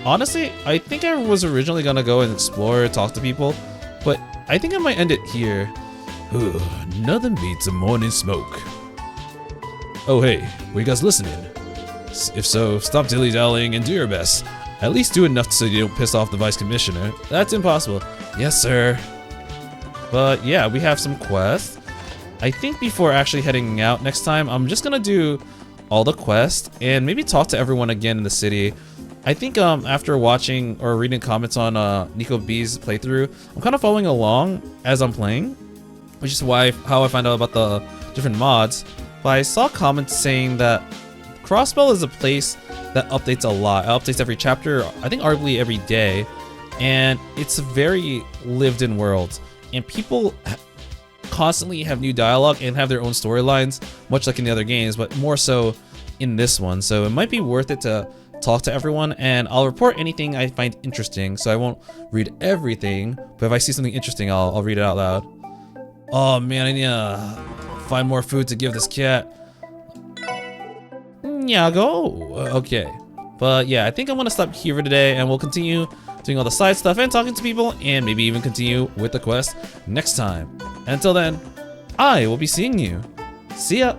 Honestly, I think I was originally gonna go and explore, talk to people, but I think I might end it here. Nothing beats a morning smoke. Oh hey, were you guys listening? If so, stop dilly-dallying and do your best. At least do enough so you don't piss off the Vice Commissioner. That's impossible. Yes, sir. But yeah, we have some quests. I think before actually heading out next time, I'm just gonna do all the quests and maybe talk to everyone again in the city. I think after watching or reading comments on Nico B's playthrough, I'm kind of following along as I'm playing, which is how I find out about the different mods. But I saw comments saying that Crossbell is a place that updates a lot. It updates every chapter, I think arguably every day, and it's a very lived-in world. And people constantly have new dialogue and have their own storylines, much like in the other games, but more so in this one. So it might be worth it to talk to everyone, and I'll report anything I find interesting. So I won't read everything, but if I see something interesting, I'll read it out loud. Oh man, I need to find more food to give this cat. Yeah, go. Okay. But yeah, I think I'm gonna stop here for today, and we'll continue doing all the side stuff and talking to people, and maybe even continue with the quest next time. Until then, I will be seeing you. See ya.